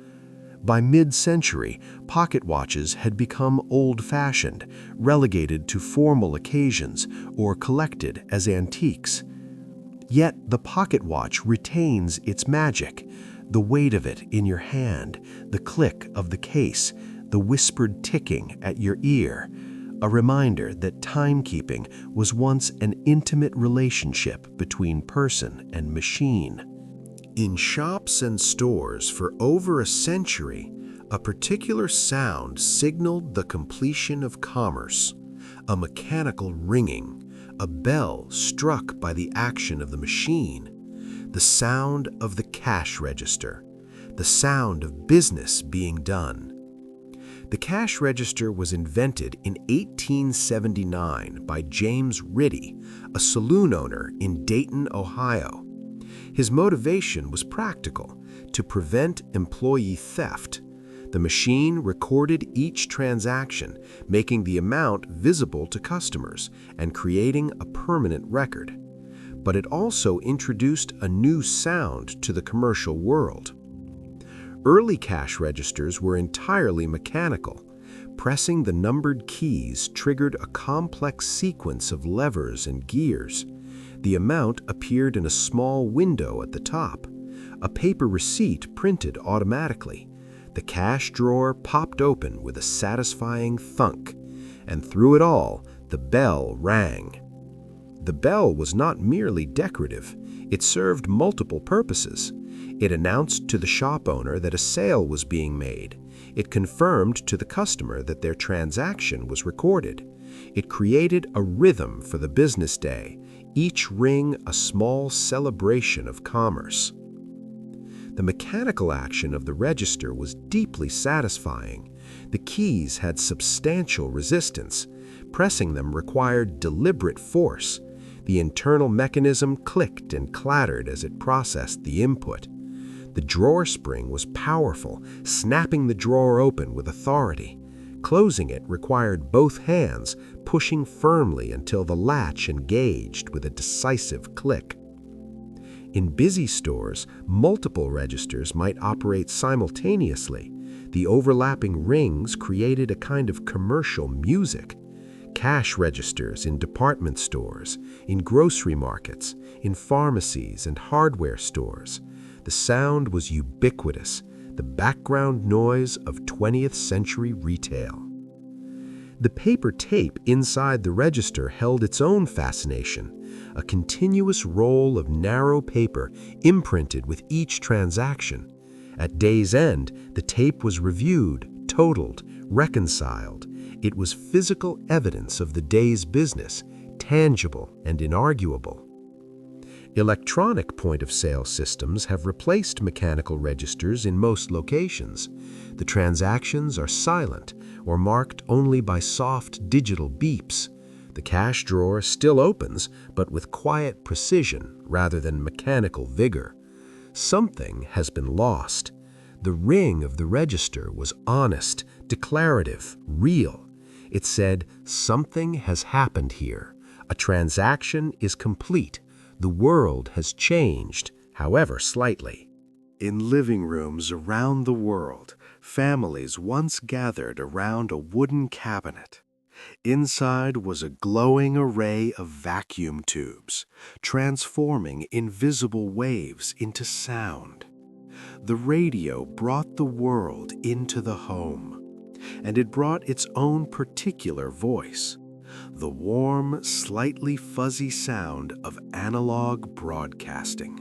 By mid-century, pocket watches had become old-fashioned, relegated to formal occasions, or collected as antiques. Yet the pocket watch retains its magic, the weight of it in your hand, the click of the case, the whispered ticking at your ear, a reminder that timekeeping was once an intimate relationship between person and machine. In shops and stores for over a century, a particular sound signaled the completion of commerce: a mechanical ringing, a bell struck by the action of the machine, the sound of the cash register, the sound of business being done. The cash register was invented in 1879 by James Riddy, a saloon owner in Dayton, Ohio. His motivation was practical: to prevent employee theft. The machine recorded each transaction, making the amount visible to customers and creating a permanent record. But it also introduced a new sound to the commercial world. Early cash registers were entirely mechanical. Pressing the numbered keys triggered a complex sequence of levers and gears. The amount appeared in a small window at the top. A paper receipt printed automatically. The cash drawer popped open with a satisfying thunk, and through it all, the bell rang. The bell was not merely decorative. It served multiple purposes. It announced to the shop owner that a sale was being made. It confirmed to the customer that their transaction was recorded. It created a rhythm for the business day, each ring a small celebration of commerce. The mechanical action of the register was deeply satisfying. The keys had substantial resistance. Pressing them required deliberate force. The internal mechanism clicked and clattered as it processed the input. The drawer spring was powerful, snapping the drawer open with authority. Closing it required both hands, pushing firmly until the latch engaged with a decisive click. In busy stores, multiple registers might operate simultaneously. The overlapping rings created a kind of commercial music. Cash registers in department stores, in grocery markets, in pharmacies and hardware stores. The sound was ubiquitous, the background noise of 20th century retail. The paper tape inside the register held its own fascination, a continuous roll of narrow paper imprinted with each transaction. At day's end, the tape was reviewed, totaled, reconciled. It was physical evidence of the day's business, tangible and inarguable. Electronic point-of-sale systems have replaced mechanical registers in most locations. The transactions are silent or marked only by soft digital beeps. The cash drawer still opens, but with quiet precision rather than mechanical vigor. Something has been lost. The ring of the register was honest, declarative, real. It said, "Something has happened here. A transaction is complete. The world has changed, however slightly." In living rooms around the world, families once gathered around a wooden cabinet. Inside was a glowing array of vacuum tubes, transforming invisible waves into sound. The radio brought the world into the home, and it brought its own particular voice. The warm, slightly fuzzy sound of analog broadcasting.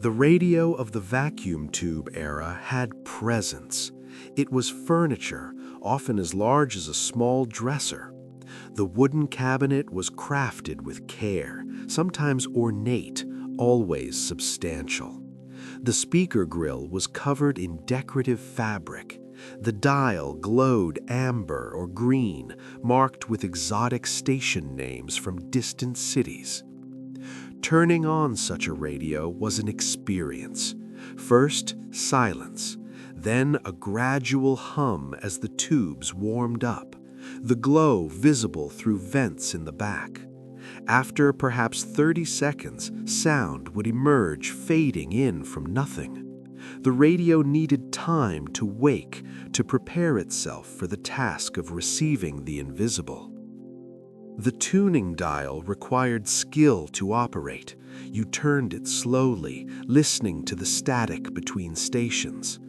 The radio of the vacuum tube era had presence. It was furniture, often as large as a small dresser. The wooden cabinet was crafted with care, sometimes ornate, always substantial. The speaker grill was covered in decorative fabric. The dial glowed amber or green, marked with exotic station names from distant cities. Turning on such a radio was an experience. First, silence, then a gradual hum as the tubes warmed up, the glow visible through vents in the back. After perhaps 30 seconds, sound would emerge, fading in from nothing. The radio needed time to wake, to prepare itself for the task of receiving the invisible. The tuning dial required skill to operate. You turned it slowly, listening to the static between stations.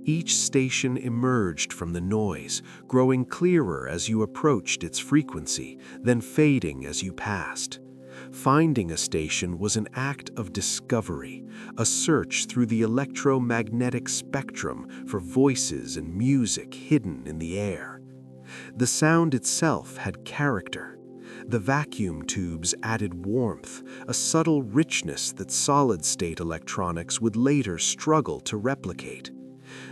Each station emerged from the noise, growing clearer as you approached its frequency, then fading as you passed. Finding a station was an act of discovery, a search through the electromagnetic spectrum for voices and music hidden in the air. The sound itself had character. The vacuum tubes added warmth, a subtle richness that solid-state electronics would later struggle to replicate.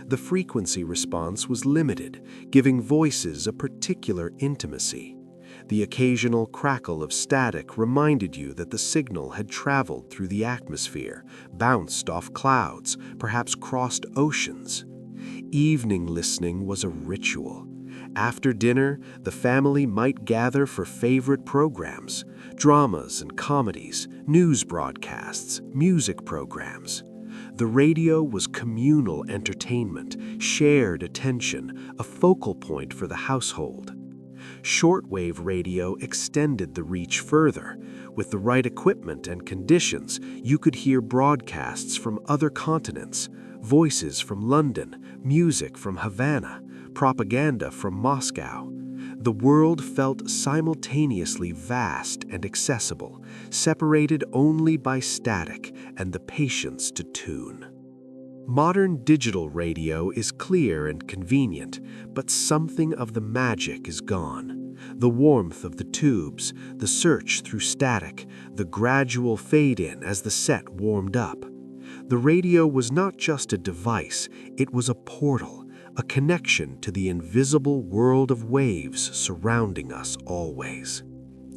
The frequency response was limited, giving voices a particular intimacy. The occasional crackle of static reminded you that the signal had traveled through the atmosphere, bounced off clouds, perhaps crossed oceans. Evening listening was a ritual. After dinner, the family might gather for favorite programs, dramas and comedies, news broadcasts, music programs. The radio was communal entertainment, shared attention, a focal point for the household. Shortwave radio extended the reach further. With the right equipment and conditions, you could hear broadcasts from other continents, voices from London, music from Havana, propaganda from Moscow. The world felt simultaneously vast and accessible, separated only by static and the patience to tune. Modern digital radio is clear and convenient, but something of the magic is gone. The warmth of the tubes, the search through static, the gradual fade-in as the set warmed up. The radio was not just a device, it was a portal, a connection to the invisible world of waves surrounding us always.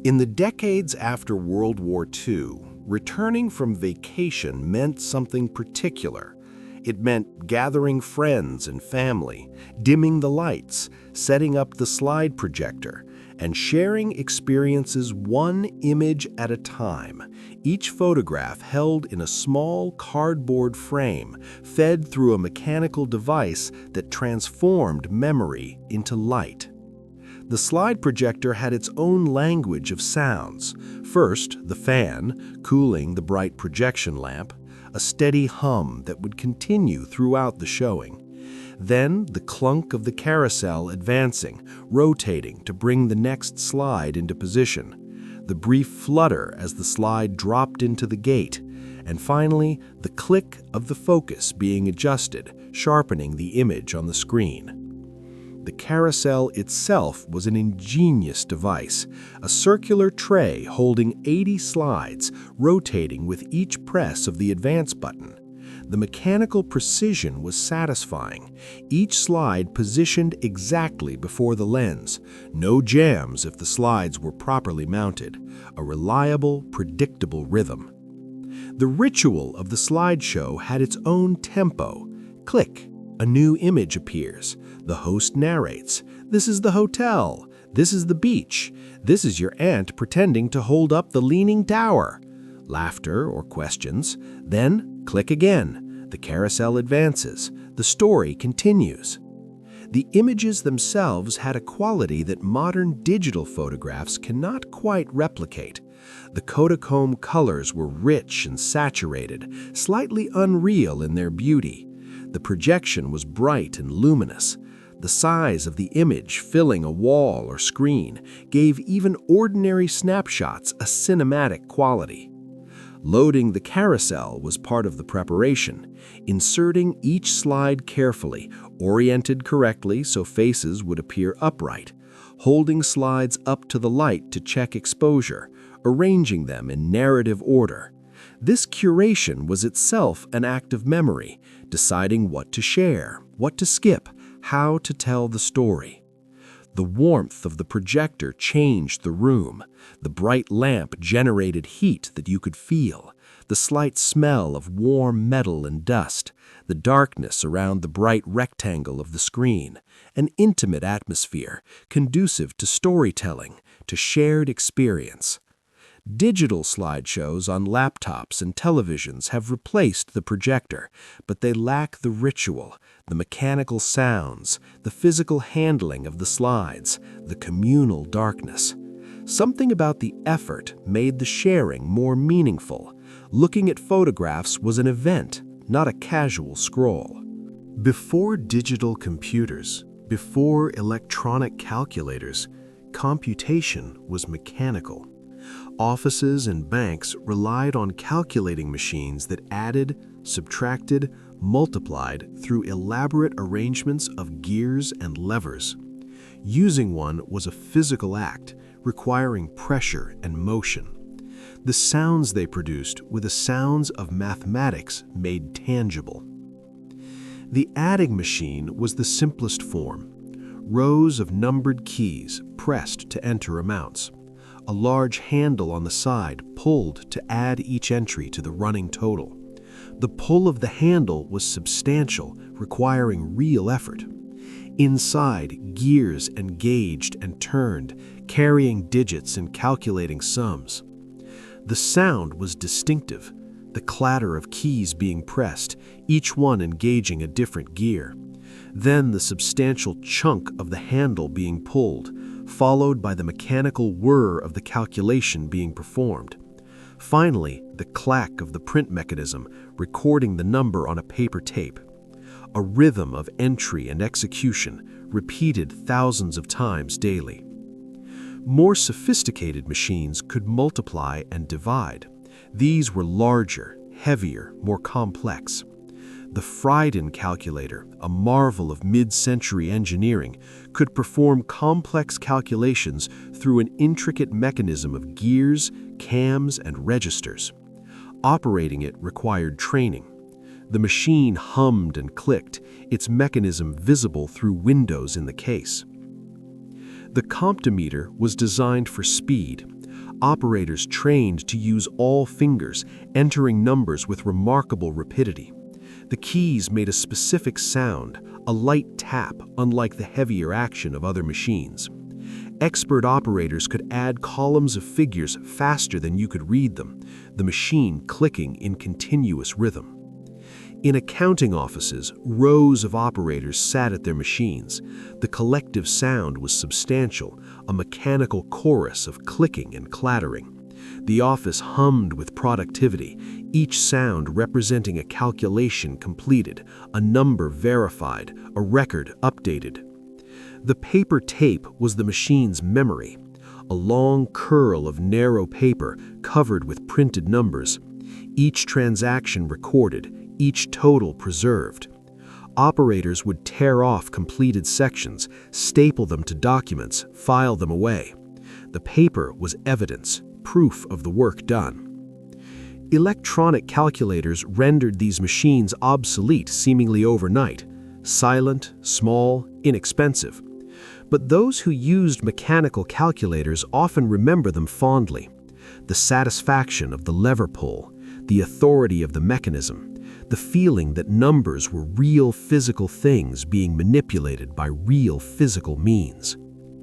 In the decades after World War II, returning from vacation meant something particular. It meant gathering friends and family, dimming the lights, setting up the slide projector, and sharing experiences one image at a time, each photograph held in a small cardboard frame, fed through a mechanical device that transformed memory into light. The slide projector had its own language of sounds. First, the fan, cooling the bright projection lamp, a steady hum that would continue throughout the showing. Then the clunk of the carousel advancing, rotating to bring the next slide into position, the brief flutter as the slide dropped into the gate, and finally the click of the focus being adjusted, sharpening the image on the screen. The carousel itself was an ingenious device, a circular tray holding 80 slides, rotating with each press of the advance button. The mechanical precision was satisfying, each slide positioned exactly before the lens, no jams if the slides were properly mounted, a reliable, predictable rhythm. The ritual of the slideshow had its own tempo. Click, a new image appears. The host narrates, "This is the hotel. This is the beach. This is your aunt pretending to hold up the leaning tower." Laughter or questions. Then, click again. The carousel advances. The story continues. The images themselves had a quality that modern digital photographs cannot quite replicate. The Kodachrome colors were rich and saturated, slightly unreal in their beauty. The projection was bright and luminous. The size of the image filling a wall or screen gave even ordinary snapshots a cinematic quality. Loading the carousel was part of the preparation, inserting each slide carefully, oriented correctly so faces would appear upright, holding slides up to the light to check exposure, arranging them in narrative order. This curation was itself an act of memory, deciding what to share, what to skip, how to tell the story. The warmth of the projector changed the room. The bright lamp generated heat that you could feel, the slight smell of warm metal and dust, the darkness around the bright rectangle of the screen, an intimate atmosphere conducive to storytelling, to shared experience. Digital slideshows on laptops and televisions have replaced the projector, but they lack the ritual, the mechanical sounds, the physical handling of the slides, the communal darkness. Something about the effort made the sharing more meaningful. Looking at photographs was an event, not a casual scroll. Before digital computers, before electronic calculators, computation was mechanical. Offices and banks relied on calculating machines that added, subtracted, multiplied through elaborate arrangements of gears and levers. Using one was a physical act, requiring pressure and motion. The sounds they produced were the sounds of mathematics made tangible. The adding machine was the simplest form. rows of numbered keys pressed to enter amounts. A large handle on the side pulled to add each entry to the running total. The pull of the handle was substantial, requiring real effort. Inside, gears engaged and turned, carrying digits and calculating sums. The sound was distinctive, the clatter of keys being pressed, each one engaging a different gear. Then the substantial chunk of the handle being pulled, followed by the mechanical whir of the calculation being performed. Finally, the clack of the print mechanism recording the number on a paper tape. A rhythm of entry and execution repeated thousands of times daily. More sophisticated machines could multiply and divide. These were larger, heavier, more complex. The Friden calculator, a marvel of mid-century engineering, could perform complex calculations through an intricate mechanism of gears, cams, and registers. Operating it required training. The machine hummed and clicked, its mechanism visible through windows in the case. The comptometer was designed for speed. Operators trained to use all fingers, entering numbers with remarkable rapidity. The keys made a specific sound, a light tap, unlike the heavier action of other machines. Expert operators could add columns of figures faster than you could read them, the machine clicking in continuous rhythm. In accounting offices, rows of operators sat at their machines. The collective sound was substantial, a mechanical chorus of clicking and clattering. The office hummed with productivity, each sound representing a calculation completed, a number verified, a record updated. The paper tape was the machine's memory, a long curl of narrow paper covered with printed numbers, each transaction recorded, each total preserved. Operators would tear off completed sections, staple them to documents, file them away. The paper was evidence, proof of the work done. Electronic calculators rendered these machines obsolete seemingly overnight, silent, small, inexpensive. But those who used mechanical calculators often remember them fondly. The satisfaction of the lever pull, the authority of the mechanism, the feeling that numbers were real physical things being manipulated by real physical means.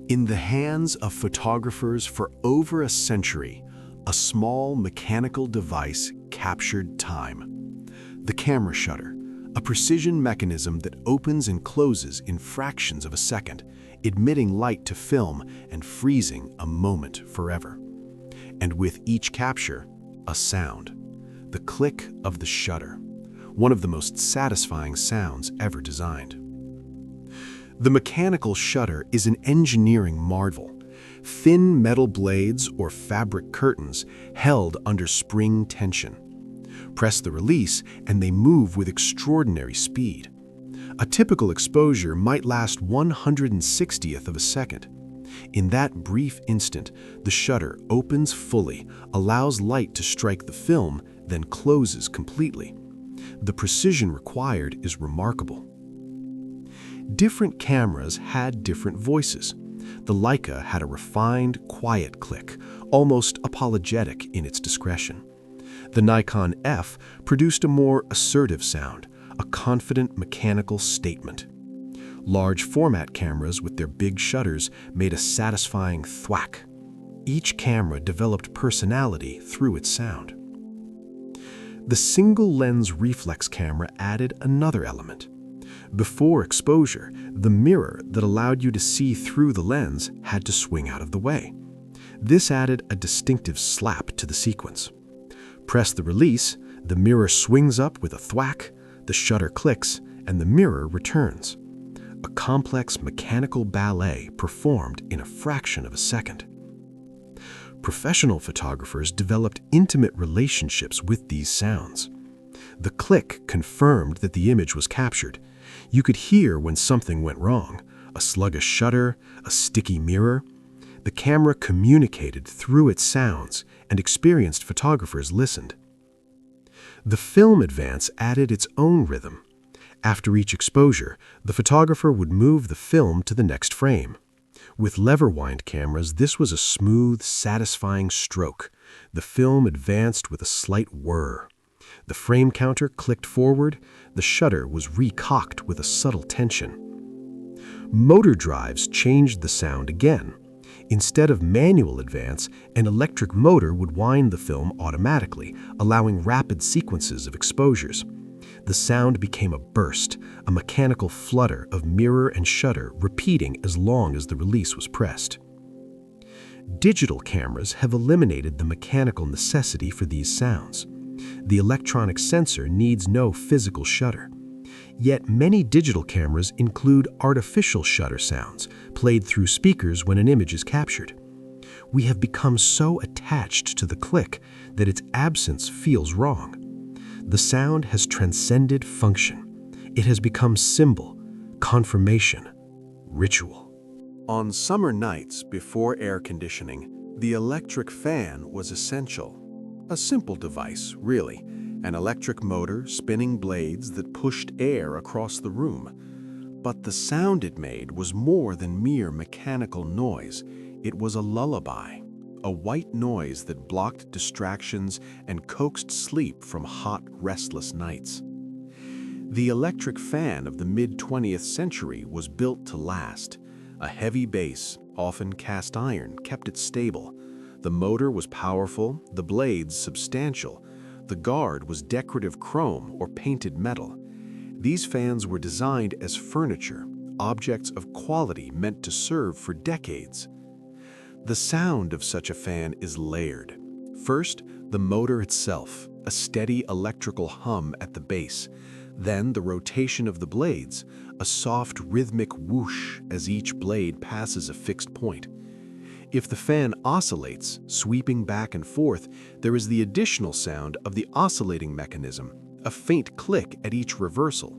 In the hands of photographers for over a century, a small mechanical device captured time. The camera shutter, a precision mechanism that opens and closes in fractions of a second, admitting light to film and freezing a moment forever. And with each capture, a sound. The click of the shutter, one of the most satisfying sounds ever designed. The mechanical shutter is an engineering marvel. Thin metal blades or fabric curtains held under spring tension. Press the release and they move with extraordinary speed. A typical exposure might last 1/160th of a second. In that brief instant, the shutter opens fully, allows light to strike the film, then closes completely. The precision required is remarkable. Different cameras had different voices. The Leica had a refined, quiet click, almost apologetic in its discretion. The Nikon F produced a more assertive sound, a confident mechanical statement. Large format cameras with their big shutters made a satisfying thwack. Each camera developed personality through its sound. The single-lens reflex camera added another element. Before exposure, the mirror that allowed you to see through the lens had to swing out of the way. This added a distinctive slap to the sequence. Press the release, the mirror swings up with a thwack, the shutter clicks, and the mirror returns. A complex mechanical ballet performed in a fraction of a second. Professional photographers developed intimate relationships with these sounds. The click confirmed that the image was captured. You could hear when something went wrong, a sluggish shutter, a sticky mirror. The camera communicated through its sounds, and experienced photographers listened. The film advance added its own rhythm. After each exposure, the photographer would move the film to the next frame. With lever-wind cameras, this was a smooth, satisfying stroke. The film advanced with a slight whir. The frame counter clicked forward. The shutter was recocked with a subtle tension. Motor drives changed the sound again. Instead of manual advance, an electric motor would wind the film automatically, allowing rapid sequences of exposures. The sound became a burst, a mechanical flutter of mirror and shutter repeating as long as the release was pressed. Digital cameras have eliminated the mechanical necessity for these sounds. The electronic sensor needs no physical shutter. Yet many digital cameras include artificial shutter sounds, played through speakers when an image is captured. We have become so attached to the click that its absence feels wrong. The sound has transcended function. It has become symbol, confirmation, ritual. On summer nights before air conditioning, the electric fan was essential. A simple device, really, an electric motor spinning blades that pushed air across the room. But the sound it made was more than mere mechanical noise. It was a lullaby, a white noise that blocked distractions and coaxed sleep from hot, restless nights. The electric fan of the mid-20th century was built to last. A heavy base, often cast iron, kept it stable. The motor was powerful, the blades substantial. The guard was decorative chrome or painted metal. These fans were designed as furniture, objects of quality meant to serve for decades. The sound of such a fan is layered. First, the motor itself, a steady electrical hum at the base. Then the rotation of the blades, a soft rhythmic whoosh as each blade passes a fixed point. If the fan oscillates, sweeping back and forth, there is the additional sound of the oscillating mechanism, a faint click at each reversal.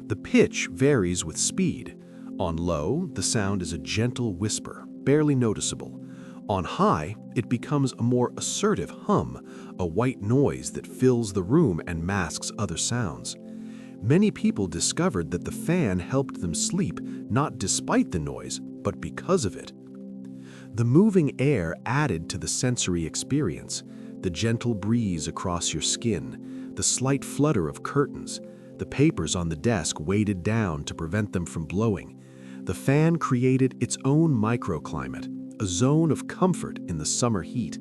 The pitch varies with speed. On low, the sound is a gentle whisper, barely noticeable. On high, it becomes a more assertive hum, a white noise that fills the room and masks other sounds. Many people discovered that the fan helped them sleep, not despite the noise, but because of it. The moving air added to the sensory experience, the gentle breeze across your skin, the slight flutter of curtains, the papers on the desk weighted down to prevent them from blowing. The fan created its own microclimate, a zone of comfort in the summer heat.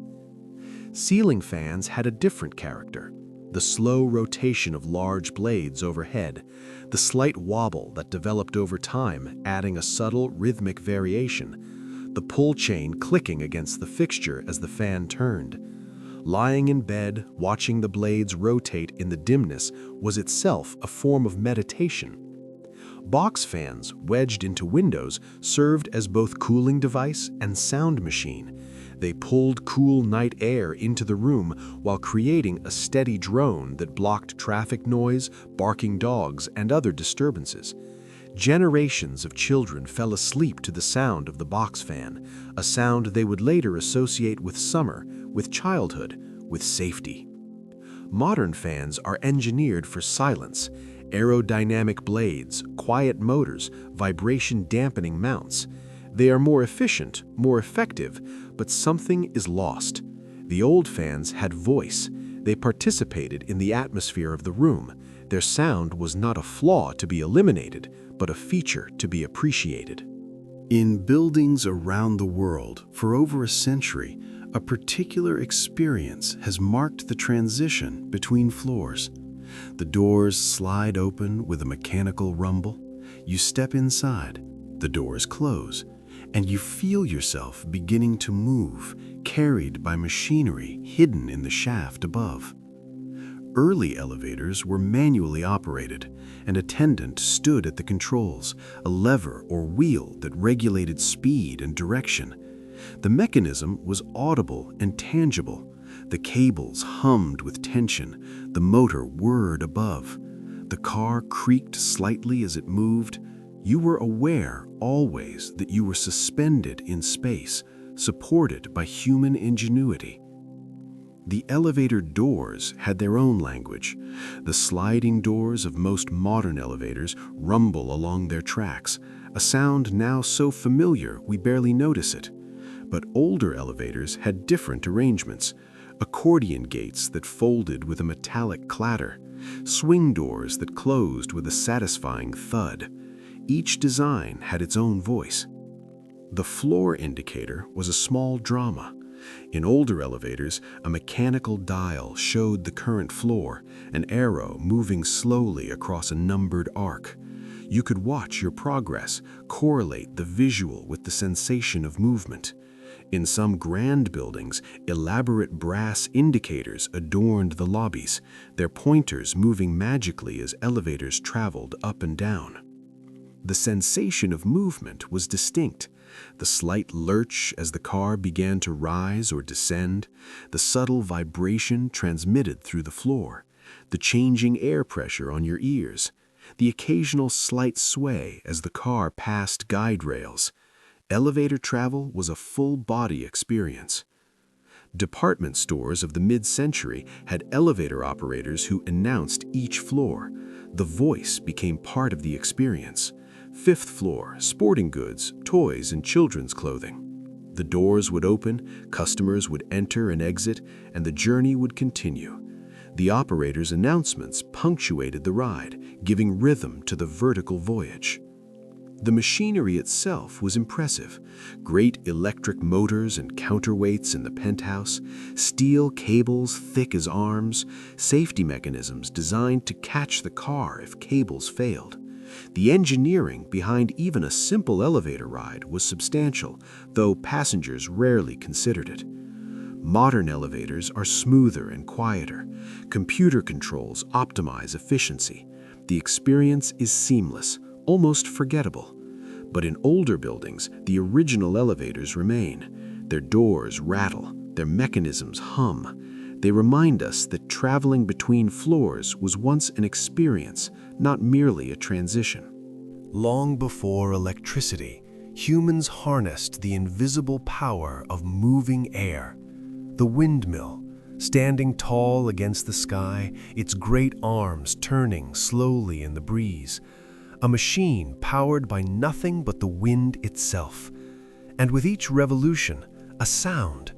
Ceiling fans had a different character. The slow rotation of large blades overhead, the slight wobble that developed over time, adding a subtle rhythmic variation, the pull chain clicking against the fixture as the fan turned. Lying in bed, watching the blades rotate in the dimness was itself a form of meditation. Box fans, wedged into windows, served as both cooling device and sound machine. They pulled cool night air into the room while creating a steady drone that blocked traffic noise, barking dogs, and other disturbances. Generations of children fell asleep to the sound of the box fan, a sound they would later associate with summer, with childhood, with safety. Modern fans are engineered for silence. Aerodynamic blades, quiet motors, vibration-dampening mounts. They are more efficient, more effective, but something is lost. The old fans had voice. They participated in the atmosphere of the room. Their sound was not a flaw to be eliminated, but a feature to be appreciated. In buildings around the world, for over a century, a particular experience has marked the transition between floors. The doors slide open with a mechanical rumble. You step inside, the doors close, and you feel yourself beginning to move, carried by machinery hidden in the shaft above. Early elevators were manually operated. An attendant stood at the controls, a lever or wheel that regulated speed and direction. The mechanism was audible and tangible. The cables hummed with tension. The motor whirred above. The car creaked slightly as it moved. You were aware always that you were suspended in space, supported by human ingenuity. The elevator doors had their own language. The sliding doors of most modern elevators rumble along their tracks, a sound now so familiar we barely notice it. But older elevators had different arrangements: accordion gates that folded with a metallic clatter, swing doors that closed with a satisfying thud. Each design had its own voice. The floor indicator was a small drama. In older elevators, a mechanical dial showed the current floor, an arrow moving slowly across a numbered arc. You could watch your progress, correlate the visual with the sensation of movement. In some grand buildings, elaborate brass indicators adorned the lobbies, their pointers moving magically as elevators traveled up and down. The sensation of movement was distinct. The slight lurch as the car began to rise or descend, the subtle vibration transmitted through the floor, the changing air pressure on your ears, the occasional slight sway as the car passed guide rails. Elevator travel was a full-body experience. Department stores of the mid-century had elevator operators who announced each floor. The voice became part of the experience. Fifth floor, sporting goods, toys, and children's clothing. The doors would open, customers would enter and exit, and the journey would continue. The operator's announcements punctuated the ride, giving rhythm to the vertical voyage. The machinery itself was impressive. Great electric motors and counterweights in the penthouse, steel cables thick as arms, safety mechanisms designed to catch the car if cables failed. The engineering behind even a simple elevator ride was substantial, though passengers rarely considered it. Modern elevators are smoother and quieter. Computer controls optimize efficiency. The experience is seamless, almost forgettable. But in older buildings, the original elevators remain. Their doors rattle, their mechanisms hum. They remind us that traveling between floors was once an experience, not merely a transition. Long before electricity, humans harnessed the invisible power of moving air. The windmill, standing tall against the sky, its great arms turning slowly in the breeze. A machine powered by nothing but the wind itself. And with each revolution, a sound,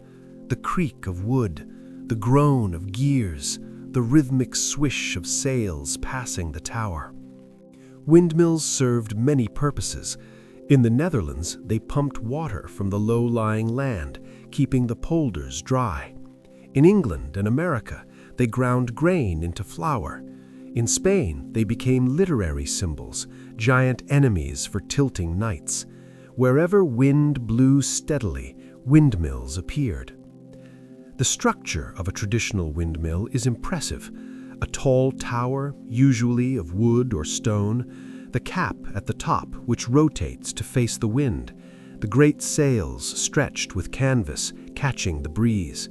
the creak of wood, the groan of gears, the rhythmic swish of sails passing the tower. Windmills served many purposes. In the Netherlands, they pumped water from the low-lying land, keeping the polders dry. In England and America, they ground grain into flour. In Spain, they became literary symbols, giant enemies for tilting knights. Wherever wind blew steadily, windmills appeared. The structure of a traditional windmill is impressive. A tall tower, usually of wood or stone, the cap at the top which rotates to face the wind, the great sails stretched with canvas, catching the breeze.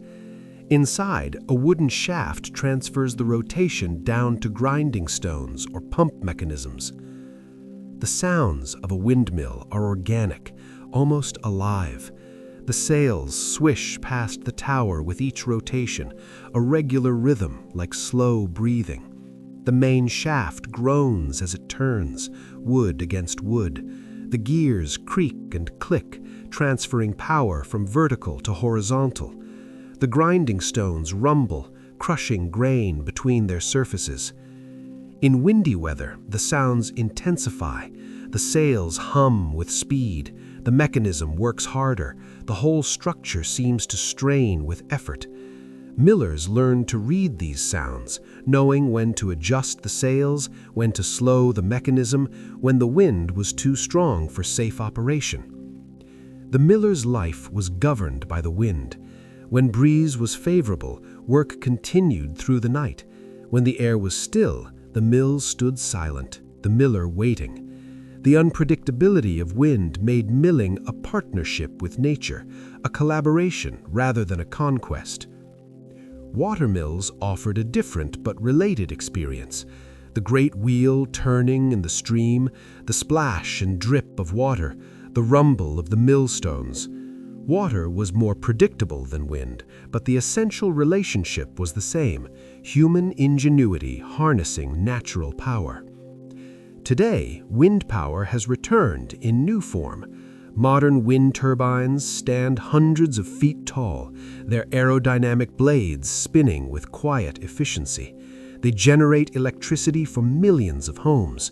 Inside, a wooden shaft transfers the rotation down to grinding stones or pump mechanisms. The sounds of a windmill are organic, almost alive. The sails swish past the tower with each rotation, a regular rhythm like slow breathing. The main shaft groans as it turns, wood against wood. The gears creak and click, transferring power from vertical to horizontal. The grinding stones rumble, crushing grain between their surfaces. In windy weather, the sounds intensify. The sails hum with speed. The mechanism works harder. The whole structure seems to strain with effort. Millers learned to read these sounds, knowing when to adjust the sails, when to slow the mechanism, when the wind was too strong for safe operation. The miller's life was governed by the wind. When breeze was favorable, work continued through the night. When the air was still, the mill stood silent, the miller waiting. The unpredictability of wind made milling a partnership with nature, a collaboration rather than a conquest. Watermills offered a different but related experience. The great wheel turning in the stream, the splash and drip of water, the rumble of the millstones. Water was more predictable than wind, but the essential relationship was the same: human ingenuity harnessing natural power. Today, wind power has returned in new form. Modern wind turbines stand hundreds of feet tall, their aerodynamic blades spinning with quiet efficiency. They generate electricity for millions of homes.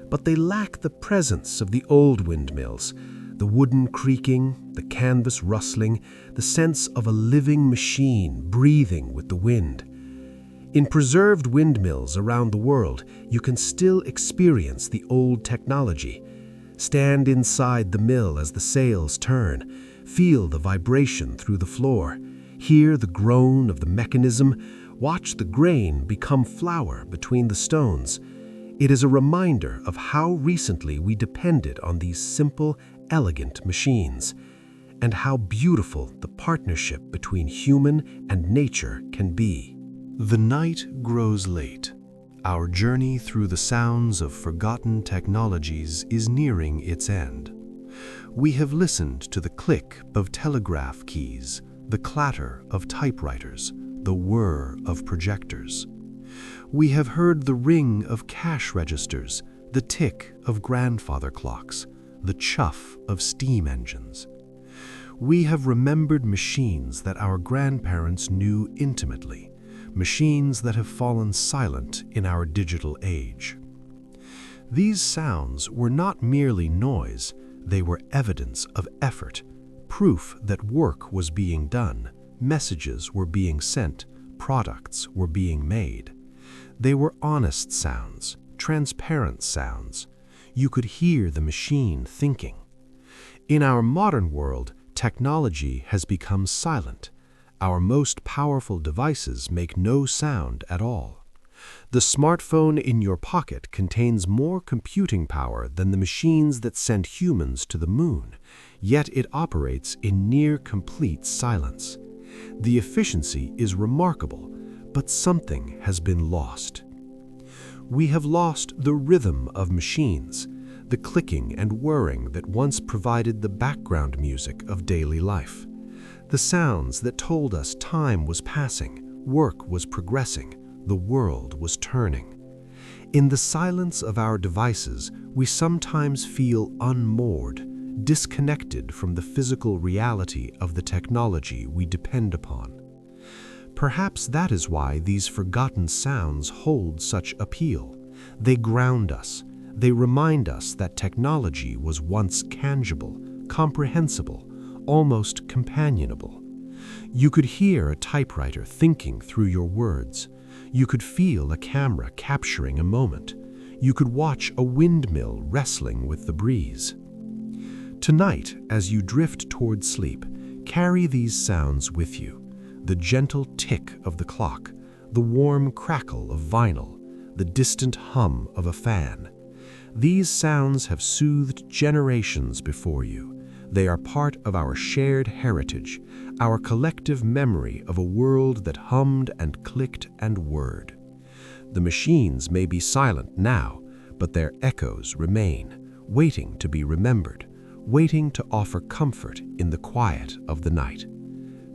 But they lack the presence of the old windmills, the wooden creaking, the canvas rustling, the sense of a living machine breathing with the wind. In preserved windmills around the world, you can still experience the old technology. Stand inside the mill as the sails turn, feel the vibration through the floor, hear the groan of the mechanism, watch the grain become flour between the stones. It is a reminder of how recently we depended on these simple, elegant machines, and how beautiful the partnership between human and nature can be. The night grows late. Our journey through the sounds of forgotten technologies is nearing its end. We have listened to the click of telegraph keys, the clatter of typewriters, the whir of projectors. We have heard the ring of cash registers, the tick of grandfather clocks, the chuff of steam engines. We have remembered machines that our grandparents knew intimately, machines that have fallen silent in our digital age. These sounds were not merely noise, they were evidence of effort, proof that work was being done, messages were being sent, products were being made. They were honest sounds, transparent sounds. You could hear the machine thinking. In our modern world, technology has become silent. Our most powerful devices make no sound at all. The smartphone in your pocket contains more computing power than the machines that sent humans to the moon, yet it operates in near complete silence. The efficiency is remarkable, but something has been lost. We have lost the rhythm of machines, the clicking and whirring that once provided the background music of daily life. The sounds that told us time was passing, work was progressing, the world was turning. In the silence of our devices, we sometimes feel unmoored, disconnected from the physical reality of the technology we depend upon. Perhaps that is why these forgotten sounds hold such appeal. They ground us. They remind us that technology was once tangible, comprehensible, almost companionable. You could hear a typewriter thinking through your words. You could feel a camera capturing a moment. You could watch a windmill wrestling with the breeze. Tonight, as you drift toward sleep, carry these sounds with you. The gentle tick of the clock, the warm crackle of vinyl, the distant hum of a fan. These sounds have soothed generations before you. They are part of our shared heritage, our collective memory of a world that hummed and clicked and whirred. The machines may be silent now, but their echoes remain, waiting to be remembered, waiting to offer comfort in the quiet of the night.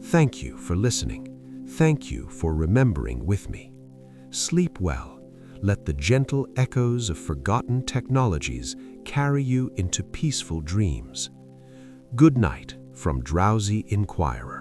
Thank you for listening. Thank you for remembering with me. Sleep well. Let the gentle echoes of forgotten technologies carry you into peaceful dreams. Good night from Drowsy Inquirer.